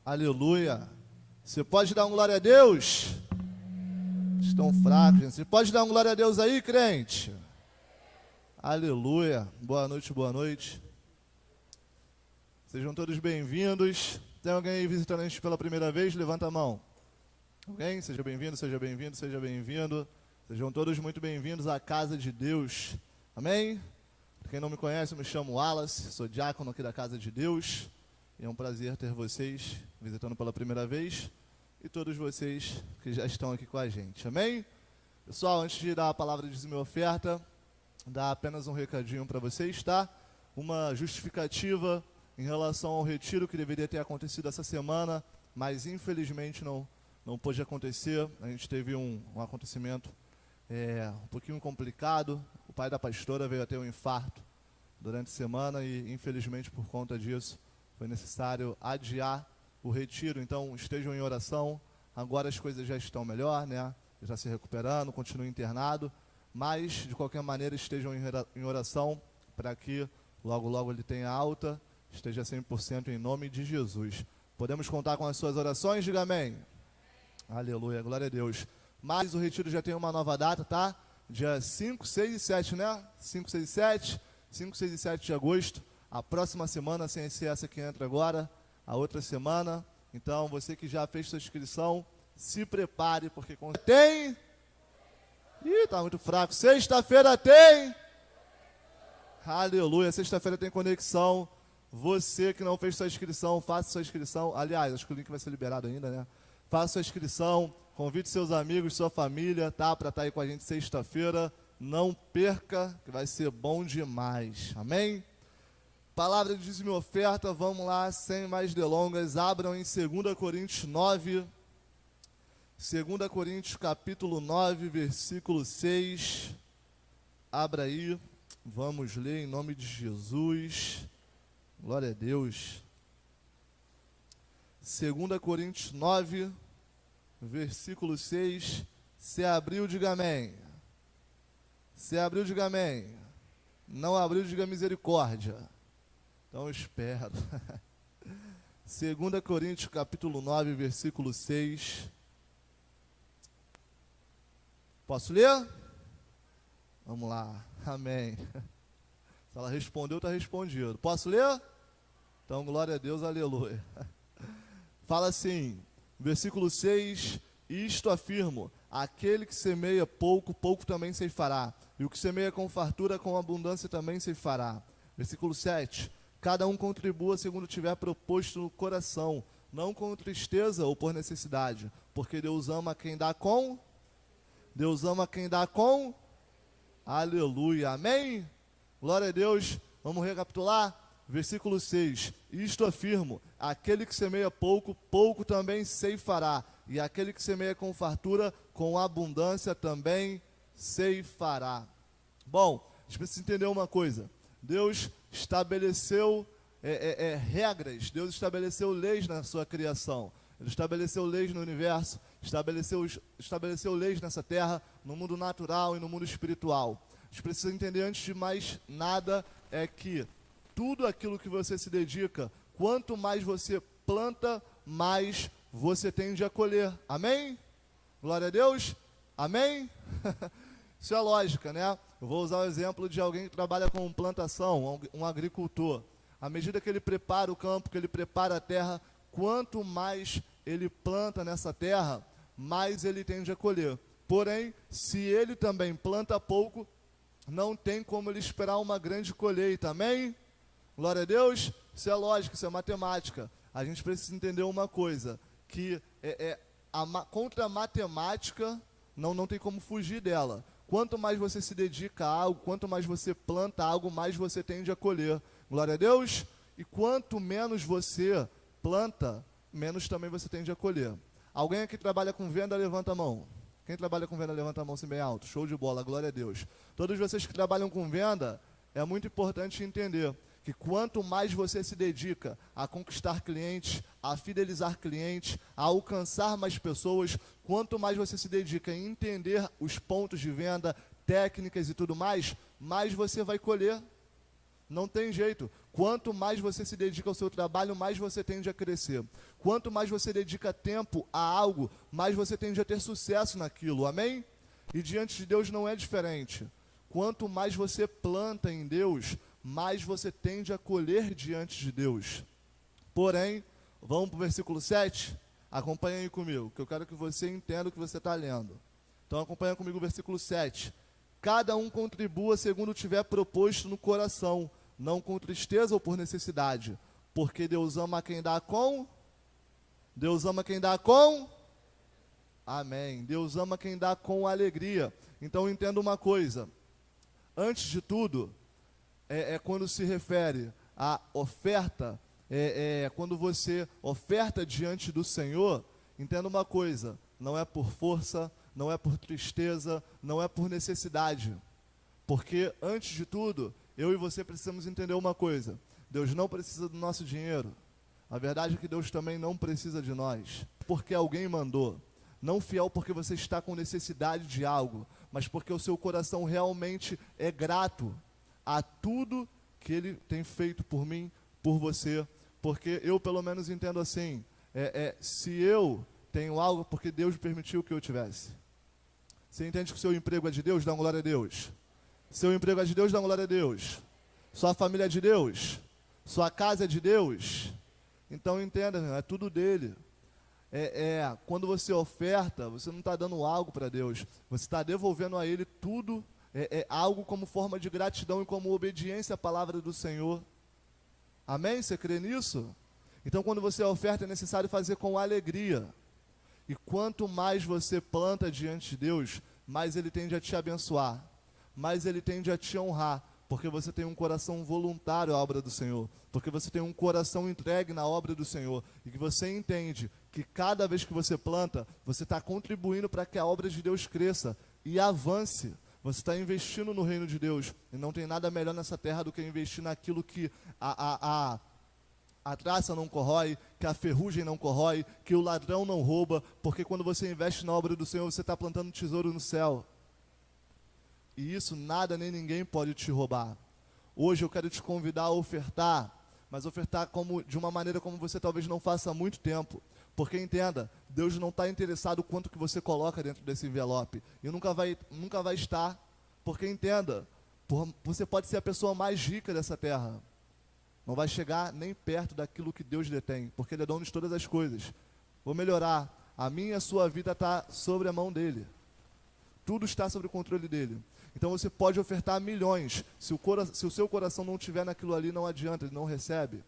Aleluia. Você pode dar um glória a Deus? Estão fracos, gente. Você pode dar um glória a Deus aí, crente? Aleluia. Boa noite, boa noite. Sejam todos bem-vindos. Tem alguém aí visitando a gente pela primeira vez? Levanta a mão. Alguém? Seja bem-vindo, seja bem-vindo, seja bem-vindo. Sejam todos muito bem-vindos à casa de Deus. Amém? Para quem não me conhece, eu me chamo Wallace, sou diácono aqui da casa de Deus. E é um prazer ter vocês visitando pela primeira vez e todos vocês que já estão aqui com a gente. Amém? Pessoal, antes de dar a palavra de dízimo e oferta, dar apenas um recadinho para vocês, tá? Uma justificativa em relação ao retiro que deveria ter acontecido essa semana, mas infelizmente não pôde acontecer. A gente teve um acontecimento um pouquinho complicado. O pai da pastora veio a ter um infarto durante a semana e infelizmente por conta disso foi necessário adiar o retiro. Então estejam em oração. Agora as coisas já estão melhor, né? Já se recuperando, continua internado, mas de qualquer maneira estejam em oração para que logo logo ele tenha alta, esteja 100% em nome de Jesus. Podemos contar com as suas orações? Diga amém. Aleluia, glória a Deus. Mas o retiro já tem uma nova data, tá? Dia 5, 6 e 7, né? 5, 6 e 7. 5, 6 e 7 de agosto. A próxima semana, sem ser essa que entra agora, a outra semana. Então, você que já fez sua inscrição, se prepare, porque tem... Ih, tá muito fraco. Sexta-feira tem... Aleluia, sexta-feira tem conexão. Você que não fez sua inscrição, faça sua inscrição. Aliás, acho que o link vai ser liberado ainda, né? Faça sua inscrição, convide seus amigos, sua família, tá? Para estar aí com a gente sexta-feira. Não perca, que vai ser bom demais. Amém? Palavra de dízimo e oferta, vamos lá, sem mais delongas. Abram em 2 Coríntios 9. 2 Coríntios capítulo 9, versículo 6. Abra aí, vamos ler em nome de Jesus. Glória a Deus. 2 Coríntios 9, versículo 6. Se abriu, diga amém. Se abriu, diga amém. Não abriu, diga misericórdia. Então eu espero. 2 Coríntios capítulo 9, versículo 6. Posso ler? Vamos lá. Amém. Se ela respondeu, está respondido. Posso ler? Então, glória a Deus, aleluia. Fala assim, versículo 6, isto afirmo, aquele que semeia pouco, pouco também ceifará, e o que semeia com fartura, com abundância também ceifará. Versículo 7, cada um contribua segundo tiver proposto no coração, não com tristeza ou por necessidade, porque Deus ama quem dá com... Deus ama quem dá com... Aleluia, amém? Glória a Deus, vamos recapitular? Versículo 6, isto afirmo, aquele que semeia pouco, pouco também ceifará, e aquele que semeia com fartura, com abundância também ceifará. Bom, a gente precisa entender uma coisa, Deus estabeleceu regras, Deus estabeleceu leis na sua criação, Ele estabeleceu leis no universo, estabeleceu leis nessa terra, no mundo natural e no mundo espiritual. A gente precisa entender antes de mais nada é que tudo aquilo que você se dedica, quanto mais você planta, mais você tende a colher. Amém? Glória a Deus? Amém? Isso é lógica, né? Eu vou usar o exemplo de alguém que trabalha com plantação, um agricultor. À medida que ele prepara o campo, que ele prepara a terra, quanto mais ele planta nessa terra, mais ele tende a colher. Porém, se ele também planta pouco, não tem como ele esperar uma grande colheita. Amém? Glória a Deus, isso é lógica, isso é matemática. A gente precisa entender uma coisa, que contra a matemática não tem como fugir dela. Quanto mais você se dedica a algo, quanto mais você planta algo, mais você tende a colher. Glória a Deus. E quanto menos você planta, menos também você tende a colher. Alguém aqui trabalha com venda, levanta a mão. Quem trabalha com venda, levanta a mão assim bem alto. Show de bola, glória a Deus. Todos vocês que trabalham com venda, é muito importante entender que quanto mais você se dedica a conquistar clientes, a fidelizar clientes, a alcançar mais pessoas, quanto mais você se dedica em entender os pontos de venda, técnicas e tudo mais, mais você vai colher. Não tem jeito. Quanto mais você se dedica ao seu trabalho, mais você tende a crescer. Quanto mais você dedica tempo a algo, mais você tende a ter sucesso naquilo. Amém? E diante de Deus não é diferente. Quanto mais você planta em Deus, mais você tende a colher diante de Deus. Porém, vamos para o versículo 7? Acompanha aí comigo, que eu quero que você entenda o que você está lendo. Então acompanha comigo o versículo 7. Cada um contribua segundo tiver proposto no coração, não com tristeza ou por necessidade, porque Deus ama quem dá com... Deus ama quem dá com... Amém. Deus ama quem dá com alegria. Então entenda uma coisa. Antes de tudo, quando se refere à oferta, quando você oferta diante do Senhor, entenda uma coisa, não é por força, não é por tristeza, não é por necessidade. Porque, antes de tudo, eu e você precisamos entender uma coisa. Deus não precisa do nosso dinheiro. A verdade é que Deus também não precisa de nós. Porque alguém mandou. Não fiel porque você está com necessidade de algo, mas porque o seu coração realmente é grato a tudo que Ele tem feito por mim, por você. Porque eu pelo menos entendo assim, se eu tenho algo, porque Deus permitiu que eu tivesse. Você entende que o seu emprego é de Deus? Dá uma glória a Deus. Seu emprego é de Deus? Dá uma glória a Deus. Sua família é de Deus? Sua casa é de Deus? Então entenda, é tudo dele. Quando você oferta, você não está dando algo para Deus, você está devolvendo a Ele tudo, algo como forma de gratidão e como obediência à palavra do Senhor. Amém? Você crê nisso? Então quando você oferta é necessário fazer com alegria. E quanto mais você planta diante de Deus, mais Ele tende a te abençoar, mais Ele tende a te honrar, porque você tem um coração voluntário à obra do Senhor, porque você tem um coração entregue na obra do Senhor, e que você entende que cada vez que você planta, você está contribuindo para que a obra de Deus cresça e avance. Você está investindo no reino de Deus, e não tem nada melhor nessa terra do que investir naquilo que a traça não corrói, que a ferrugem não corrói, que o ladrão não rouba, porque quando você investe na obra do Senhor, você está plantando tesouro no céu. E isso nada nem ninguém pode te roubar. Hoje eu quero te convidar a ofertar, mas ofertar de uma maneira como você talvez não faça há muito tempo. Porque entenda, Deus não está interessado no quanto que você coloca dentro desse envelope. E nunca vai estar. Porque entenda, você pode ser a pessoa mais rica dessa terra. Não vai chegar nem perto daquilo que Deus detém, porque Ele é dono de todas as coisas. Vou melhorar. A minha e a sua vida está sobre a mão dEle. Tudo está sob o controle dEle. Então você pode ofertar milhões. Se o seu coração não estiver naquilo ali, não adianta, ele não recebe.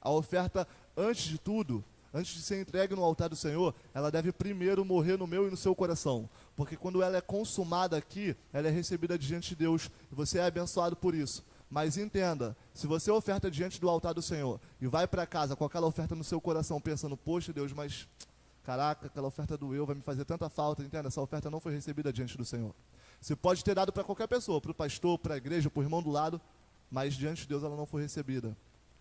A oferta, antes de tudo, antes de ser entregue no altar do Senhor, ela deve primeiro morrer no meu e no seu coração. Porque quando ela é consumada aqui, ela é recebida diante de Deus. E você é abençoado por isso. Mas entenda, se você oferta diante do altar do Senhor e vai para casa com aquela oferta no seu coração, pensando, poxa Deus, mas caraca, aquela oferta doeu, vai me fazer tanta falta, entenda, essa oferta não foi recebida diante do Senhor. Você pode ter dado para qualquer pessoa, para o pastor, para a igreja, para o irmão do lado, mas diante de Deus ela não foi recebida.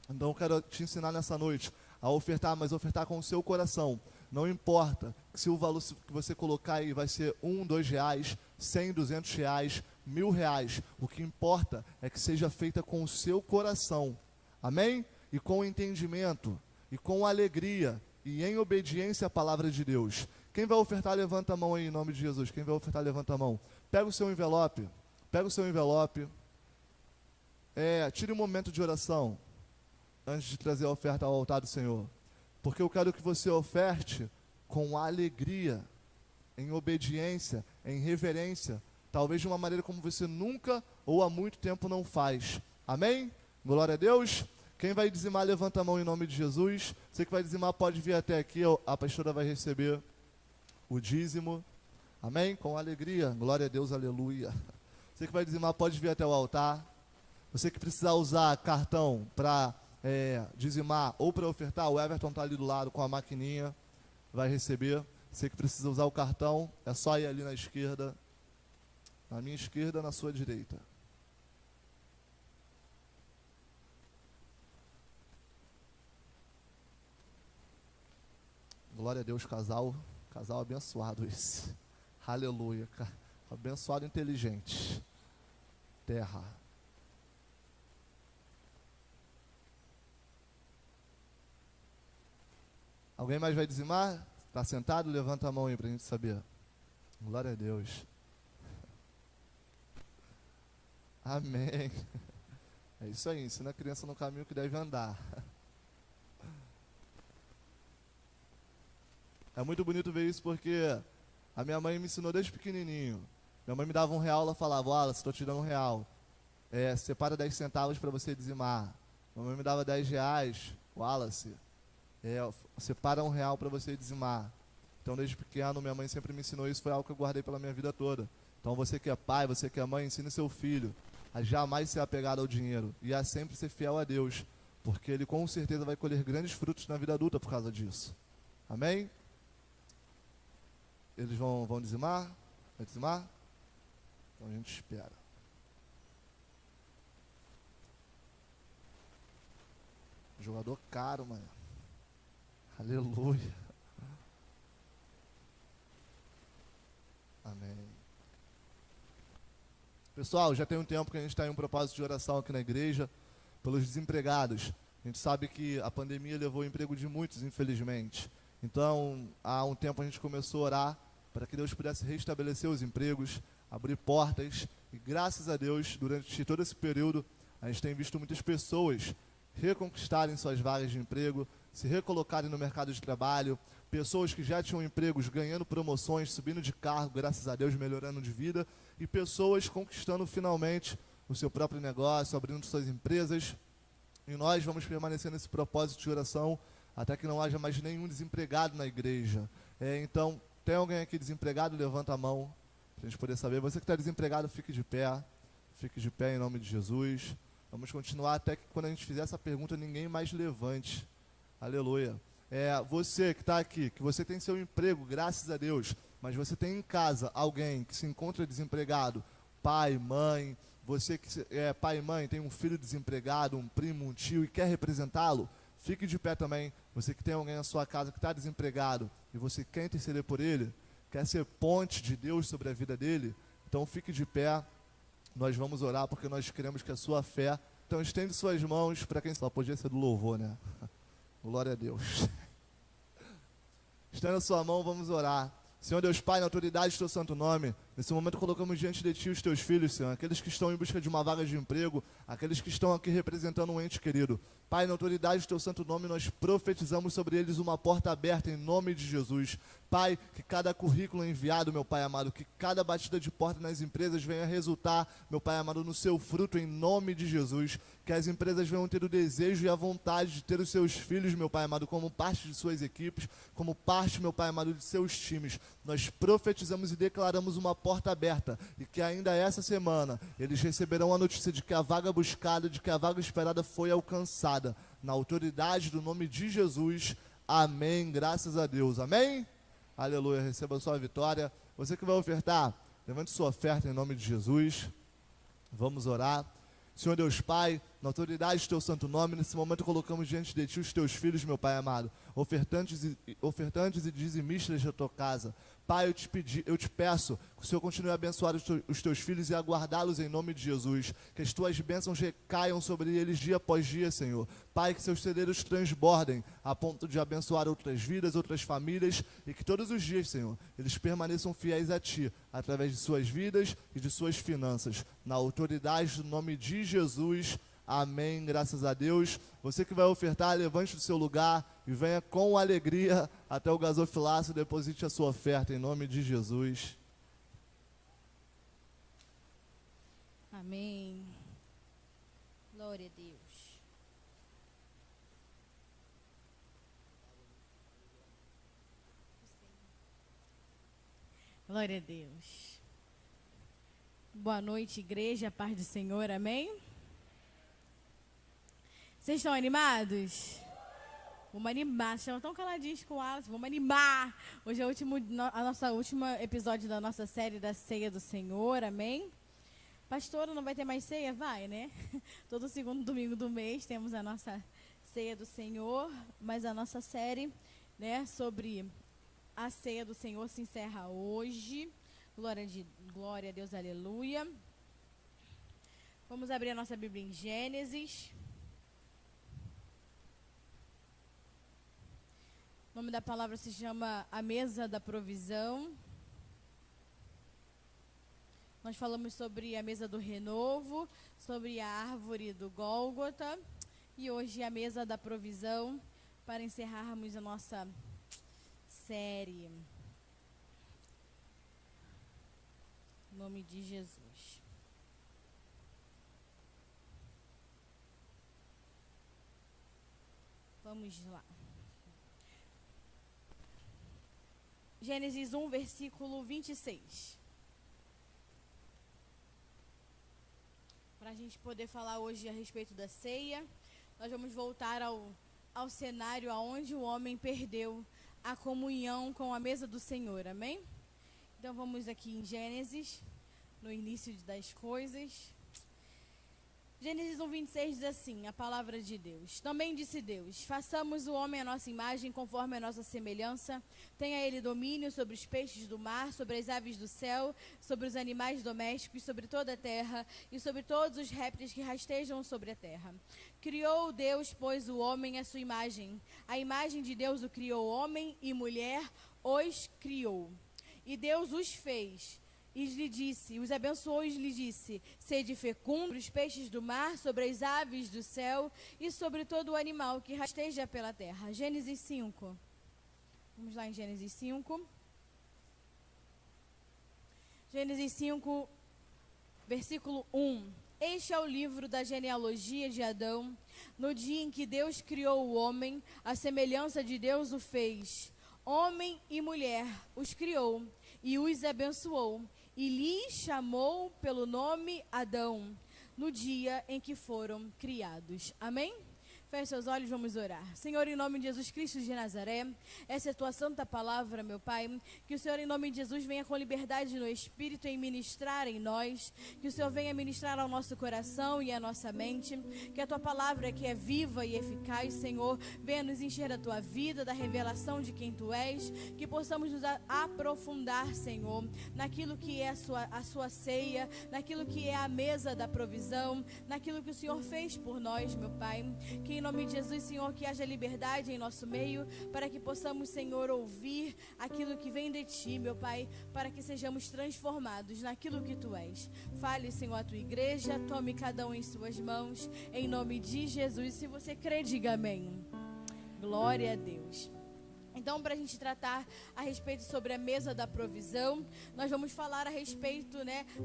Então eu quero te ensinar nessa noite a ofertar, mas ofertar com o seu coração. Não importa se o valor que você colocar aí vai ser R$1, R$2, R$100, R$200, R$1.000. O que importa é que seja feita com o seu coração. Amém? E com entendimento, e com alegria, e em obediência à palavra de Deus. Quem vai ofertar, levanta a mão aí em nome de Jesus. Quem vai ofertar, levanta a mão. Pega o seu envelope. Pega o seu envelope. Tire um momento de oração antes de trazer a oferta ao altar do Senhor. Porque eu quero que você oferte com alegria, em obediência, em reverência, talvez de uma maneira como você nunca ou há muito tempo não faz. Amém? Glória a Deus. Quem vai dizimar, levanta a mão em nome de Jesus. Você que vai dizimar pode vir até aqui, a pastora vai receber o dízimo. Amém? Com alegria. Glória a Deus, aleluia. Você que vai dizimar pode vir até o altar. Você que precisar usar cartão para dizimar ou para ofertar, o Everton está ali do lado com a maquininha, vai receber. Você que precisa usar o cartão, é só ir ali na esquerda, na minha esquerda, na sua direita. Glória a Deus, casal abençoado esse. Aleluia, abençoado inteligente. Terra. Alguém mais vai dizimar? Está sentado? Levanta a mão aí para a gente saber. Glória a Deus. Amém. É isso aí, ensina a criança no caminho que deve andar. É muito bonito ver isso porque a minha mãe me ensinou desde pequenininho. Minha mãe me dava R$1, ela falava, Wallace, estou te dando R$1. Separa 10 centavos para você dizimar. Minha mãe me dava R$10, Wallace, separa R$1 para você dizimar. Então desde pequeno minha mãe sempre me ensinou isso, foi algo que eu guardei pela minha vida toda. Então você que é pai, você que é mãe, ensine seu filho a jamais ser apegado ao dinheiro e a sempre ser fiel a Deus, porque ele com certeza vai colher grandes frutos na vida adulta por causa disso. Amém? Eles vão dizimar? Vai dizimar? Então a gente espera. Jogador caro, mano. Aleluia. Amém. Pessoal, já tem um tempo que a gente está em um propósito de oração aqui na igreja pelos desempregados. A gente sabe que a pandemia levou o emprego de muitos, infelizmente. Então, há um tempo a gente começou a orar para que Deus pudesse restabelecer os empregos, abrir portas. E graças a Deus, durante todo esse período, a gente tem visto muitas pessoas reconquistarem suas vagas de emprego, se recolocarem no mercado de trabalho, pessoas que já tinham empregos ganhando promoções, subindo de cargo, graças a Deus, melhorando de vida, e pessoas conquistando finalmente o seu próprio negócio, abrindo suas empresas. E nós vamos permanecer nesse propósito de oração até que não haja mais nenhum desempregado na igreja. Então, tem alguém aqui desempregado? Levanta a mão para a gente poder saber. Você que está desempregado, fique de pé em nome de Jesus. Vamos continuar até que quando a gente fizer essa pergunta, ninguém mais levante. Aleluia. Você que está aqui, que você tem seu emprego, graças a Deus, mas você tem em casa alguém que se encontra desempregado, pai, mãe, você que é pai e mãe, tem um filho desempregado, um primo, um tio e quer representá-lo, fique de pé também. Você que tem alguém na sua casa que está desempregado e você quer interceder por ele, quer ser ponte de Deus sobre a vida dele, então fique de pé. Nós vamos orar porque nós queremos que a sua fé... Então estende suas mãos para quem... Só podia ser do louvor, né? Glória a Deus. Estenda a sua mão, vamos orar. Senhor Deus Pai, na autoridade do teu santo nome, nesse momento colocamos diante de ti os teus filhos, Senhor, aqueles que estão em busca de uma vaga de emprego, aqueles que estão aqui representando um ente querido. Pai, na autoridade do teu santo nome, nós profetizamos sobre eles uma porta aberta em nome de Jesus. Pai, que cada currículo enviado, meu Pai amado, que cada batida de porta nas empresas venha resultar, meu Pai amado, no seu fruto em nome de Jesus. Que as empresas venham ter o desejo e a vontade de ter os seus filhos, meu Pai amado, como parte de suas equipes, como parte, meu Pai amado, de seus times. Nós profetizamos e declaramos uma porta aberta e que ainda essa semana eles receberão a notícia de que a vaga buscada, de que a vaga esperada foi alcançada. Na autoridade do nome de Jesus. Amém. Graças a Deus. Amém? Aleluia. Receba a sua vitória. Você que vai ofertar, levante sua oferta em nome de Jesus. Vamos orar. Senhor Deus Pai, na autoridade do teu santo nome, nesse momento colocamos diante de ti os teus filhos, meu Pai amado, ofertantes e dizimistas da tua casa. Pai, eu te peço que o Senhor continue a abençoar os teus filhos e a guardá-los em nome de Jesus. Que as tuas bênçãos recaiam sobre eles dia após dia, Senhor. Pai, que seus celeiros transbordem a ponto de abençoar outras vidas, outras famílias, e que todos os dias, Senhor, eles permaneçam fiéis a Ti, através de suas vidas e de suas finanças. Na autoridade do nome de Jesus. Amém, graças a Deus. Você que vai ofertar, levante do seu lugar e venha com alegria até o gasofilácio, deposite a sua oferta em nome de Jesus. Amém. Glória a Deus. Glória a Deus. Boa noite, igreja, paz do Senhor, amém? Vocês estão animados? Vamos animar, vocês estão tão caladinhos com o Wallace, vamos animar. Hoje é a nossa última episódio da nossa série da Ceia do Senhor, amém? Pastora, não vai ter mais ceia? Vai, né? Todo segundo domingo do mês temos a nossa Ceia do Senhor, mas a nossa série, né, sobre a Ceia do Senhor se encerra hoje. Glória a Deus, aleluia. Vamos abrir a nossa Bíblia em Gênesis. nome da palavra se chama A Mesa da Provisão. Nós falamos sobre a mesa do renovo, sobre a árvore do Gólgota e hoje a mesa da provisão para encerrarmos a nossa série. Em nome de Jesus. Vamos lá. Gênesis 1, versículo 26. Para a gente poder falar hoje a respeito da ceia, nós vamos voltar ao cenário onde o homem perdeu a comunhão com a mesa do Senhor, amém? Então vamos aqui em Gênesis, no início das coisas. Gênesis 1, 26 diz assim, a palavra de Deus. Também disse Deus, façamos o homem à nossa imagem, conforme a nossa semelhança. Tenha ele domínio sobre os peixes do mar, sobre as aves do céu, sobre os animais domésticos, sobre toda a terra e sobre todos os répteis que rastejam sobre a terra. Criou Deus, pois, o homem à sua imagem. A imagem de Deus o criou, homem e mulher os criou. E Deus os fez. E lhe disse, os abençoou e lhe disse, sede fecundo sobre os peixes do mar, sobre as aves do céu e sobre todo o animal que rasteja pela terra. Gênesis 5. Vamos lá em Gênesis 5. Gênesis 5, versículo 1. Este é o livro da genealogia de Adão. No dia em que Deus criou o homem, a semelhança de Deus o fez. Homem e mulher os criou e os abençoou. E lhes chamou pelo nome Adão, no dia em que foram criados. Amém? Feche seus olhos, vamos orar. Senhor, em nome de Jesus Cristo de Nazaré, essa é a tua santa palavra, meu Pai. Que o Senhor, em nome de Jesus, venha com liberdade no Espírito em ministrar em nós. Que o Senhor venha ministrar ao nosso coração e à nossa mente. Que a tua palavra, que é viva e eficaz, Senhor, venha nos encher da tua vida, da revelação de quem tu és. Que possamos nos aprofundar, Senhor, naquilo que é a sua ceia, naquilo que é a mesa da provisão, naquilo que o Senhor fez por nós, meu Pai. Que em nome de Jesus, Senhor, que haja liberdade em nosso meio, para que possamos, Senhor, ouvir aquilo que vem de Ti, meu Pai, para que sejamos transformados naquilo que Tu és. Fale, Senhor, a Tua igreja, tome cada um em suas mãos, em nome de Jesus. Se você crê, diga amém. Glória a Deus. Então, para a gente tratar a respeito sobre a mesa da provisão, nós vamos falar a respeito,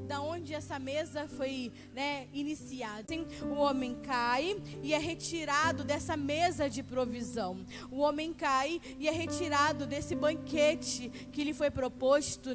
da onde essa mesa foi, iniciada. O homem cai e é retirado dessa mesa de provisão. O homem cai e é retirado desse banquete que lhe foi proposto,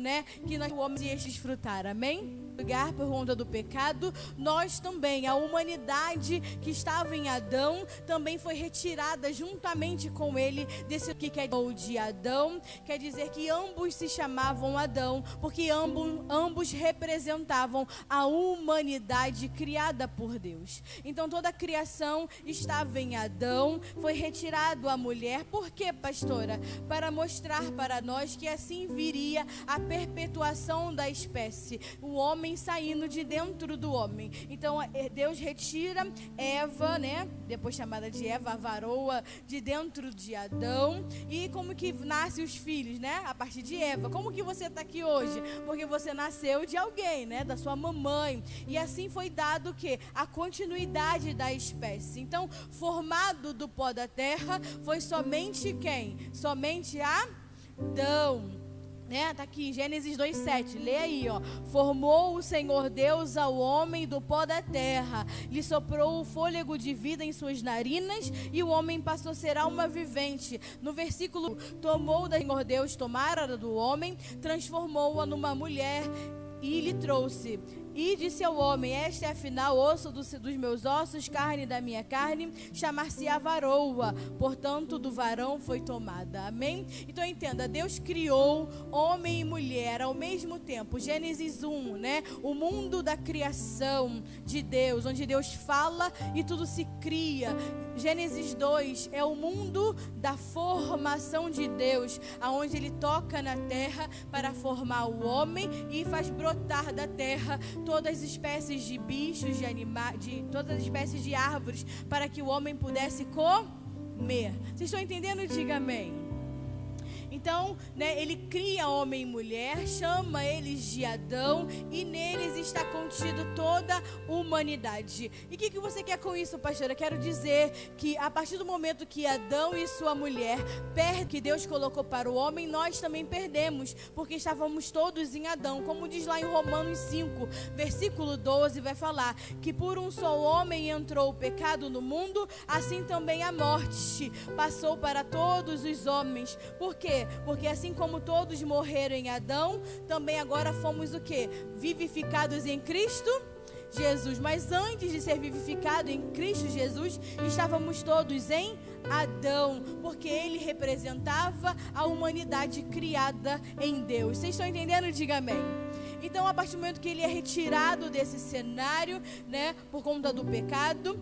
que nós, o homem ia desfrutar. Amém? Lugar por conta do pecado, nós também, a humanidade que estava em Adão, também foi retirada juntamente com ele desse que quer de Adão, quer dizer que ambos se chamavam Adão, porque ambos representavam a humanidade criada por Deus. Então toda a criação estava em Adão, foi retirado a mulher. Por quê, pastora? Para mostrar para nós que assim viria a perpetuação da espécie, o homem saindo de dentro do homem. Então Deus retira Eva, depois chamada de Eva, a varoa, de dentro de Adão. E como que nascem os filhos, a partir de Eva. Como que você está aqui hoje? Porque você nasceu de alguém, da sua mamãe. E assim foi dado o quê? A continuidade da espécie. Então, formado do pó da terra, foi somente quem? Somente Adão. Tá aqui, Gênesis 2:7, lê aí, formou o Senhor Deus ao homem do pó da terra, lhe soprou o fôlego de vida em suas narinas e o homem passou a ser alma vivente. No versículo, tomou da Senhor Deus, tomara do homem, transformou-a numa mulher e lhe trouxe. E disse ao homem, este é afinal osso dos meus ossos, carne da minha carne, chamar-se-á varoa, portanto do varão foi tomada. Amém? Então entenda, Deus criou homem e mulher ao mesmo tempo. Gênesis 1, o mundo da criação de Deus, onde Deus fala e tudo se cria. Gênesis 2 é o mundo da formação de Deus, aonde Ele toca na terra para formar o homem e faz brotar da terra todas as espécies de bichos, de animais, de todas as espécies de árvores, para que o homem pudesse comer. Vocês estão entendendo? Diga amém. Então, né, ele cria homem e mulher, chama eles de Adão, e neles está contido toda a humanidade. E o que você quer com isso, pastora? Eu quero dizer que a partir do momento que Adão e sua mulher perdem o que Deus colocou para o homem, nós também perdemos, porque estávamos todos em Adão. Como diz lá em Romanos 5, versículo 12, vai falar que por um só homem entrou o pecado no mundo, assim também a morte passou para todos os homens. Por quê? Porque assim como todos morreram em Adão, também agora fomos o quê? Vivificados em Cristo Jesus. Mas antes de ser vivificado em Cristo Jesus, estávamos todos em Adão, porque ele representava a humanidade criada em Deus. Vocês estão entendendo? Diga amém. Então, a partir do momento que ele é retirado desse cenário, né, por conta do pecado,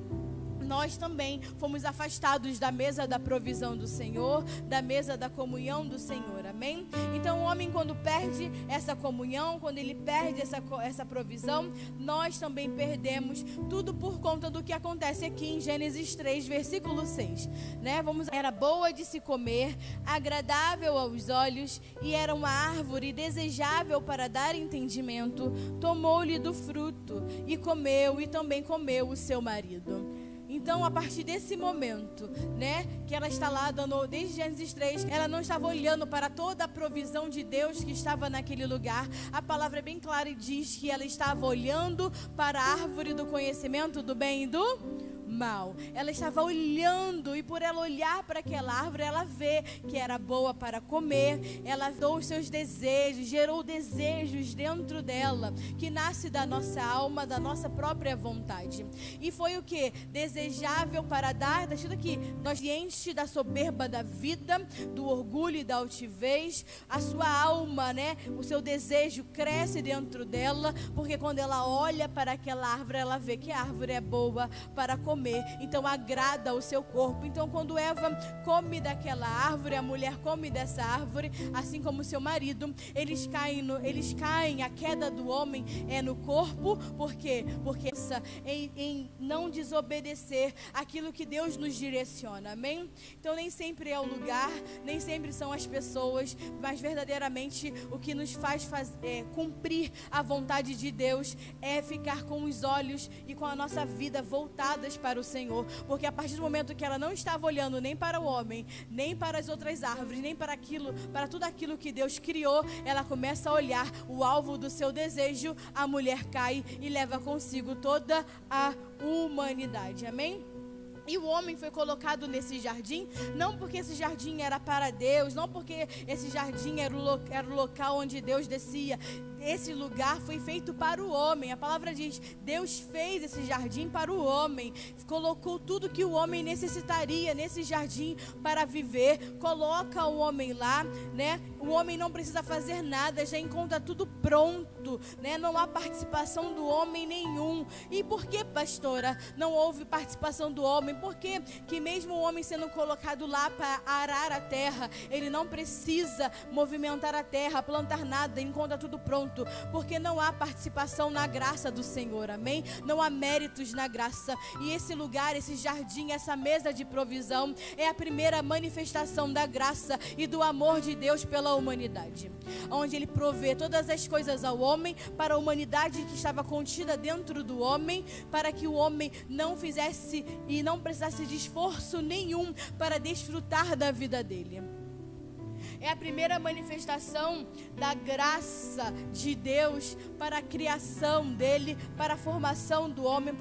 nós também fomos afastados da mesa da provisão do Senhor, da mesa da comunhão do Senhor, amém? Então o homem, quando perde essa comunhão, quando ele perde essa provisão, nós também perdemos, tudo por conta do que acontece aqui em Gênesis 3, versículo 6, né? Era boa de se comer, agradável aos olhos, e era uma árvore desejável para dar entendimento. Tomou-lhe do fruto e comeu, e também comeu o seu marido. Então, a partir desse momento, né, que ela está lá dando, desde Gênesis 3, ela não estava olhando para toda a provisão de Deus que estava naquele lugar. A palavra é bem clara e diz que ela estava olhando para a árvore do conhecimento do bem e do mal. Ela estava olhando, e por ela olhar para aquela árvore, ela vê que era boa para comer. Ela deu os seus desejos, gerou desejos dentro dela, que nasce da nossa alma, da nossa própria vontade. E foi o que? Desejável para dar, deixa aqui, nós enche da soberba da vida, do orgulho e da altivez. A sua alma, né, o seu desejo cresce dentro dela, porque quando ela olha para aquela árvore, ela vê que a árvore é boa para comer. Então agrada o seu corpo. Então quando Eva come daquela árvore, a mulher come dessa árvore, assim como seu marido, eles caem, a queda do homem é no corpo. Por quê? Porque em não desobedecer aquilo que Deus nos direciona, amém? Então nem sempre é o lugar, nem sempre são as pessoas, mas verdadeiramente o que nos faz cumprir a vontade de Deus é ficar com os olhos e com a nossa vida voltadas para o Senhor, porque a partir do momento que ela não estava olhando nem para o homem, nem para as outras árvores, nem para tudo aquilo que Deus criou, ela começa a olhar o alvo do seu desejo. A mulher cai e leva consigo toda a humanidade, amém? E o homem foi colocado nesse jardim, não porque esse jardim era para Deus, não porque esse jardim era o local onde Deus descia. Esse lugar foi feito para o homem. A palavra diz, Deus fez esse jardim para o homem, colocou tudo que o homem necessitaria nesse jardim para viver, coloca o homem lá, né? O homem não precisa fazer nada, já encontra tudo pronto, né? Não há participação do homem nenhum. E por que, pastora, não houve participação do homem? Porque que mesmo o homem sendo colocado lá para arar a terra, ele não precisa movimentar a terra, plantar nada, encontra tudo pronto, porque não há participação na graça do Senhor, amém? Não há méritos na graça. E esse lugar, esse jardim, essa mesa de provisão é a primeira manifestação da graça e do amor de Deus pela humanidade, onde Ele provê todas as coisas ao homem, para a humanidade que estava contida dentro do homem, para que o homem não fizesse e não precisasse de esforço nenhum para desfrutar da vida dele. É a primeira manifestação da graça de Deus para a criação dele, para a formação do homem,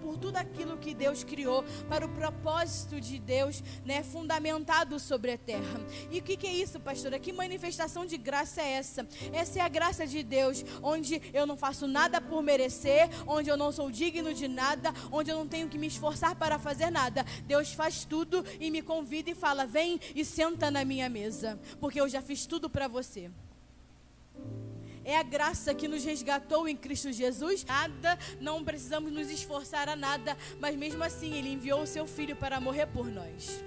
por tudo aquilo que Deus criou, para o propósito de Deus, né, fundamentado sobre a terra. E o que é isso, pastora? Que manifestação de graça é essa? Essa é a graça de Deus, onde eu não faço nada por merecer, onde eu não sou digno de nada, onde eu não tenho que me esforçar para fazer nada. Deus faz tudo e me convida e fala, vem e senta na minha mesa, porque eu já fiz tudo para você. É a graça que nos resgatou em Cristo Jesus. Nada, não precisamos nos esforçar a nada, mas mesmo assim Ele enviou o seu Filho para morrer por nós.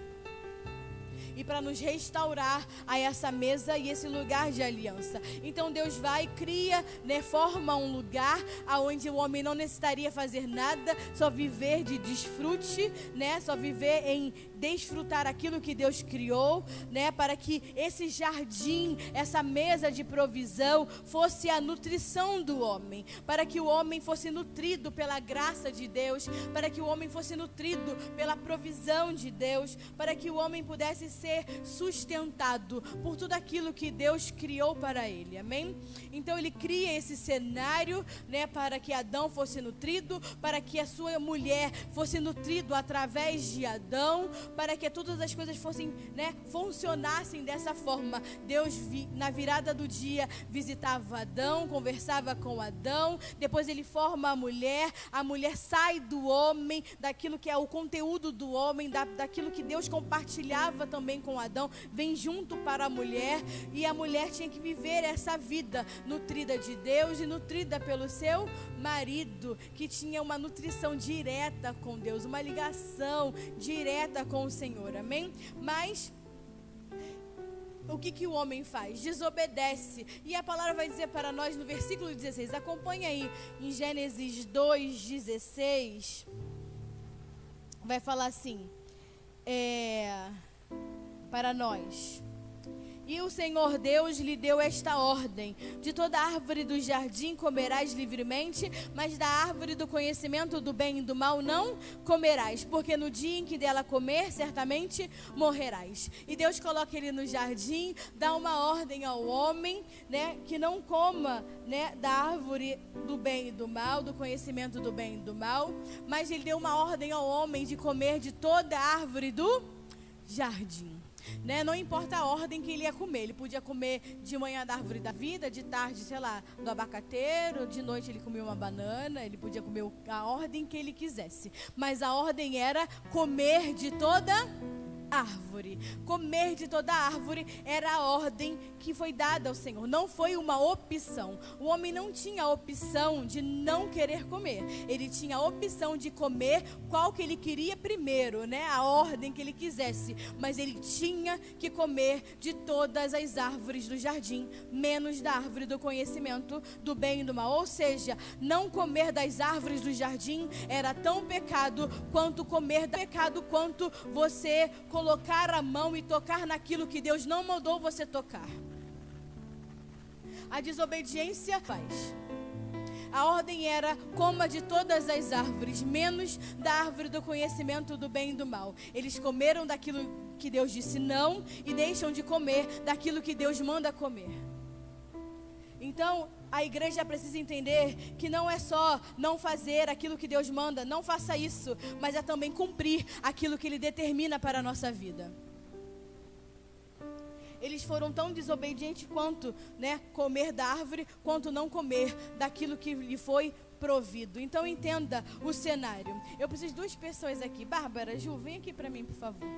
E para nos restaurar a essa mesa e esse lugar de aliança. Então Deus vai e cria, né, forma um lugar onde o homem não necessitaria fazer nada, só viver de desfrute, né, só viver em desfrutar aquilo que Deus criou, né? Para que esse jardim, essa mesa de provisão fosse a nutrição do homem, para que o homem fosse nutrido pela graça de Deus, para que o homem fosse nutrido pela provisão de Deus, para que o homem pudesse ser sustentado por tudo aquilo que Deus criou para ele, amém? Então ele cria esse cenário, né, para que Adão fosse nutrido, para que a sua mulher fosse nutrido através de Adão, para que todas as coisas fossem, né, funcionassem dessa forma. Deus na virada do dia visitava Adão, conversava com Adão, depois ele forma a mulher sai do homem, daquilo que é o conteúdo do homem, daquilo que Deus compartilhava também com Adão, vem junto para a mulher, e a mulher tinha que viver essa vida nutrida de Deus e nutrida pelo seu marido, que tinha uma nutrição direta com Deus, uma ligação direta com o Senhor, amém? Mas o que o homem faz? Desobedece. E a palavra vai dizer para nós no versículo 16, acompanha aí em Gênesis 2:16, vai falar assim, para nós: e o Senhor Deus lhe deu esta ordem: de toda árvore do jardim comerás livremente, mas da árvore do conhecimento do bem e do mal não comerás, porque no dia em que dela comer, certamente morrerás. E Deus coloca ele no jardim, dá uma ordem ao homem, né, que não coma, né, da árvore do bem e do mal, do conhecimento do bem e do mal, mas ele deu uma ordem ao homem de comer de toda a árvore do jardim. Né? Não importa a ordem que ele ia comer, ele podia comer de manhã da árvore da vida, de tarde, sei lá, do abacateiro, de noite ele comia uma banana, ele podia comer a ordem que ele quisesse, mas a ordem era comer de toda árvore. Comer de toda árvore era a ordem que foi dada ao Senhor, não foi uma opção. O homem não tinha a opção de não querer comer, ele tinha a opção de comer qual que ele queria primeiro, né? A ordem que ele quisesse, mas ele tinha que comer de todas as árvores do jardim, menos da árvore do conhecimento do bem e do mal. Ou seja, não comer das árvores do jardim era tão pecado quanto comer pecado quanto você colocar a mão e tocar naquilo que Deus não mandou você tocar. A desobediência faz. A ordem era: coma de todas as árvores, menos da árvore do conhecimento do bem e do mal. Eles comeram daquilo que Deus disse não e deixam de comer daquilo que Deus manda comer. Então, a igreja precisa entender que não é só não fazer aquilo que Deus manda, não faça isso, mas é também cumprir aquilo que Ele determina para a nossa vida. Eles foram tão desobedientes quanto, né, comer da árvore, quanto não comer daquilo que lhe foi provido. Então entenda o cenário. Eu preciso de 2 pessoas aqui. Bárbara, Ju, vem aqui para mim, por favor.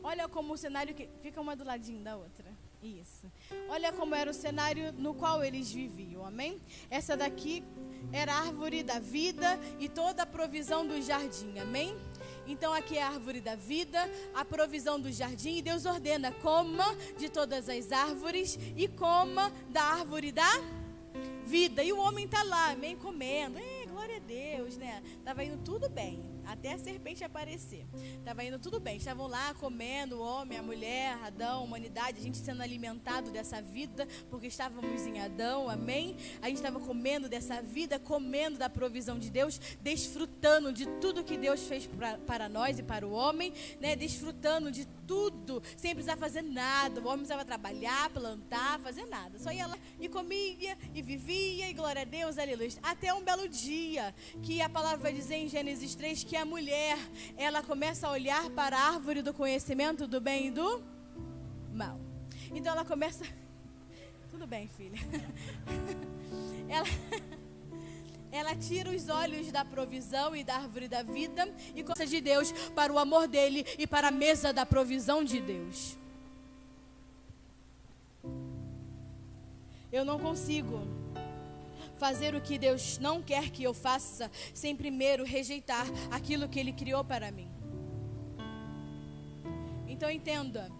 Olha como o cenário que fica uma do ladinho da outra. Isso. Olha como era o cenário no qual eles viviam, amém? Essa daqui era a árvore da vida e toda a provisão do jardim, amém? Então aqui é a árvore da vida, a provisão do jardim, e Deus ordena: coma de todas as árvores e coma da árvore da vida. E o homem está lá, amém, comendo. Glória a Deus, né? Estava indo tudo bem, até a serpente aparecer. Estava indo tudo bem, estavam lá comendo, o homem, a mulher, Adão, a humanidade, a gente sendo alimentado dessa vida, porque estávamos em Adão, amém? A gente estava comendo dessa vida, comendo da provisão de Deus, desfrutando de tudo que Deus fez para nós e para o homem, né? Desfrutando de tudo, sem precisar fazer nada. O homem precisava trabalhar, plantar, fazer nada, só ia lá e comia e vivia, e glória a Deus, aleluia. Até um belo dia que a palavra vai dizer em Gênesis 3 que a mulher, ela começa a olhar para a árvore do conhecimento do bem e do mal. Então ela começa... Tudo bem, filha. Ela tira os olhos da provisão e da árvore da vida e começa de Deus para o amor dele e para a mesa da provisão de Deus. Eu não consigo fazer o que Deus não quer que eu faça sem primeiro rejeitar aquilo que Ele criou para mim. Então entenda,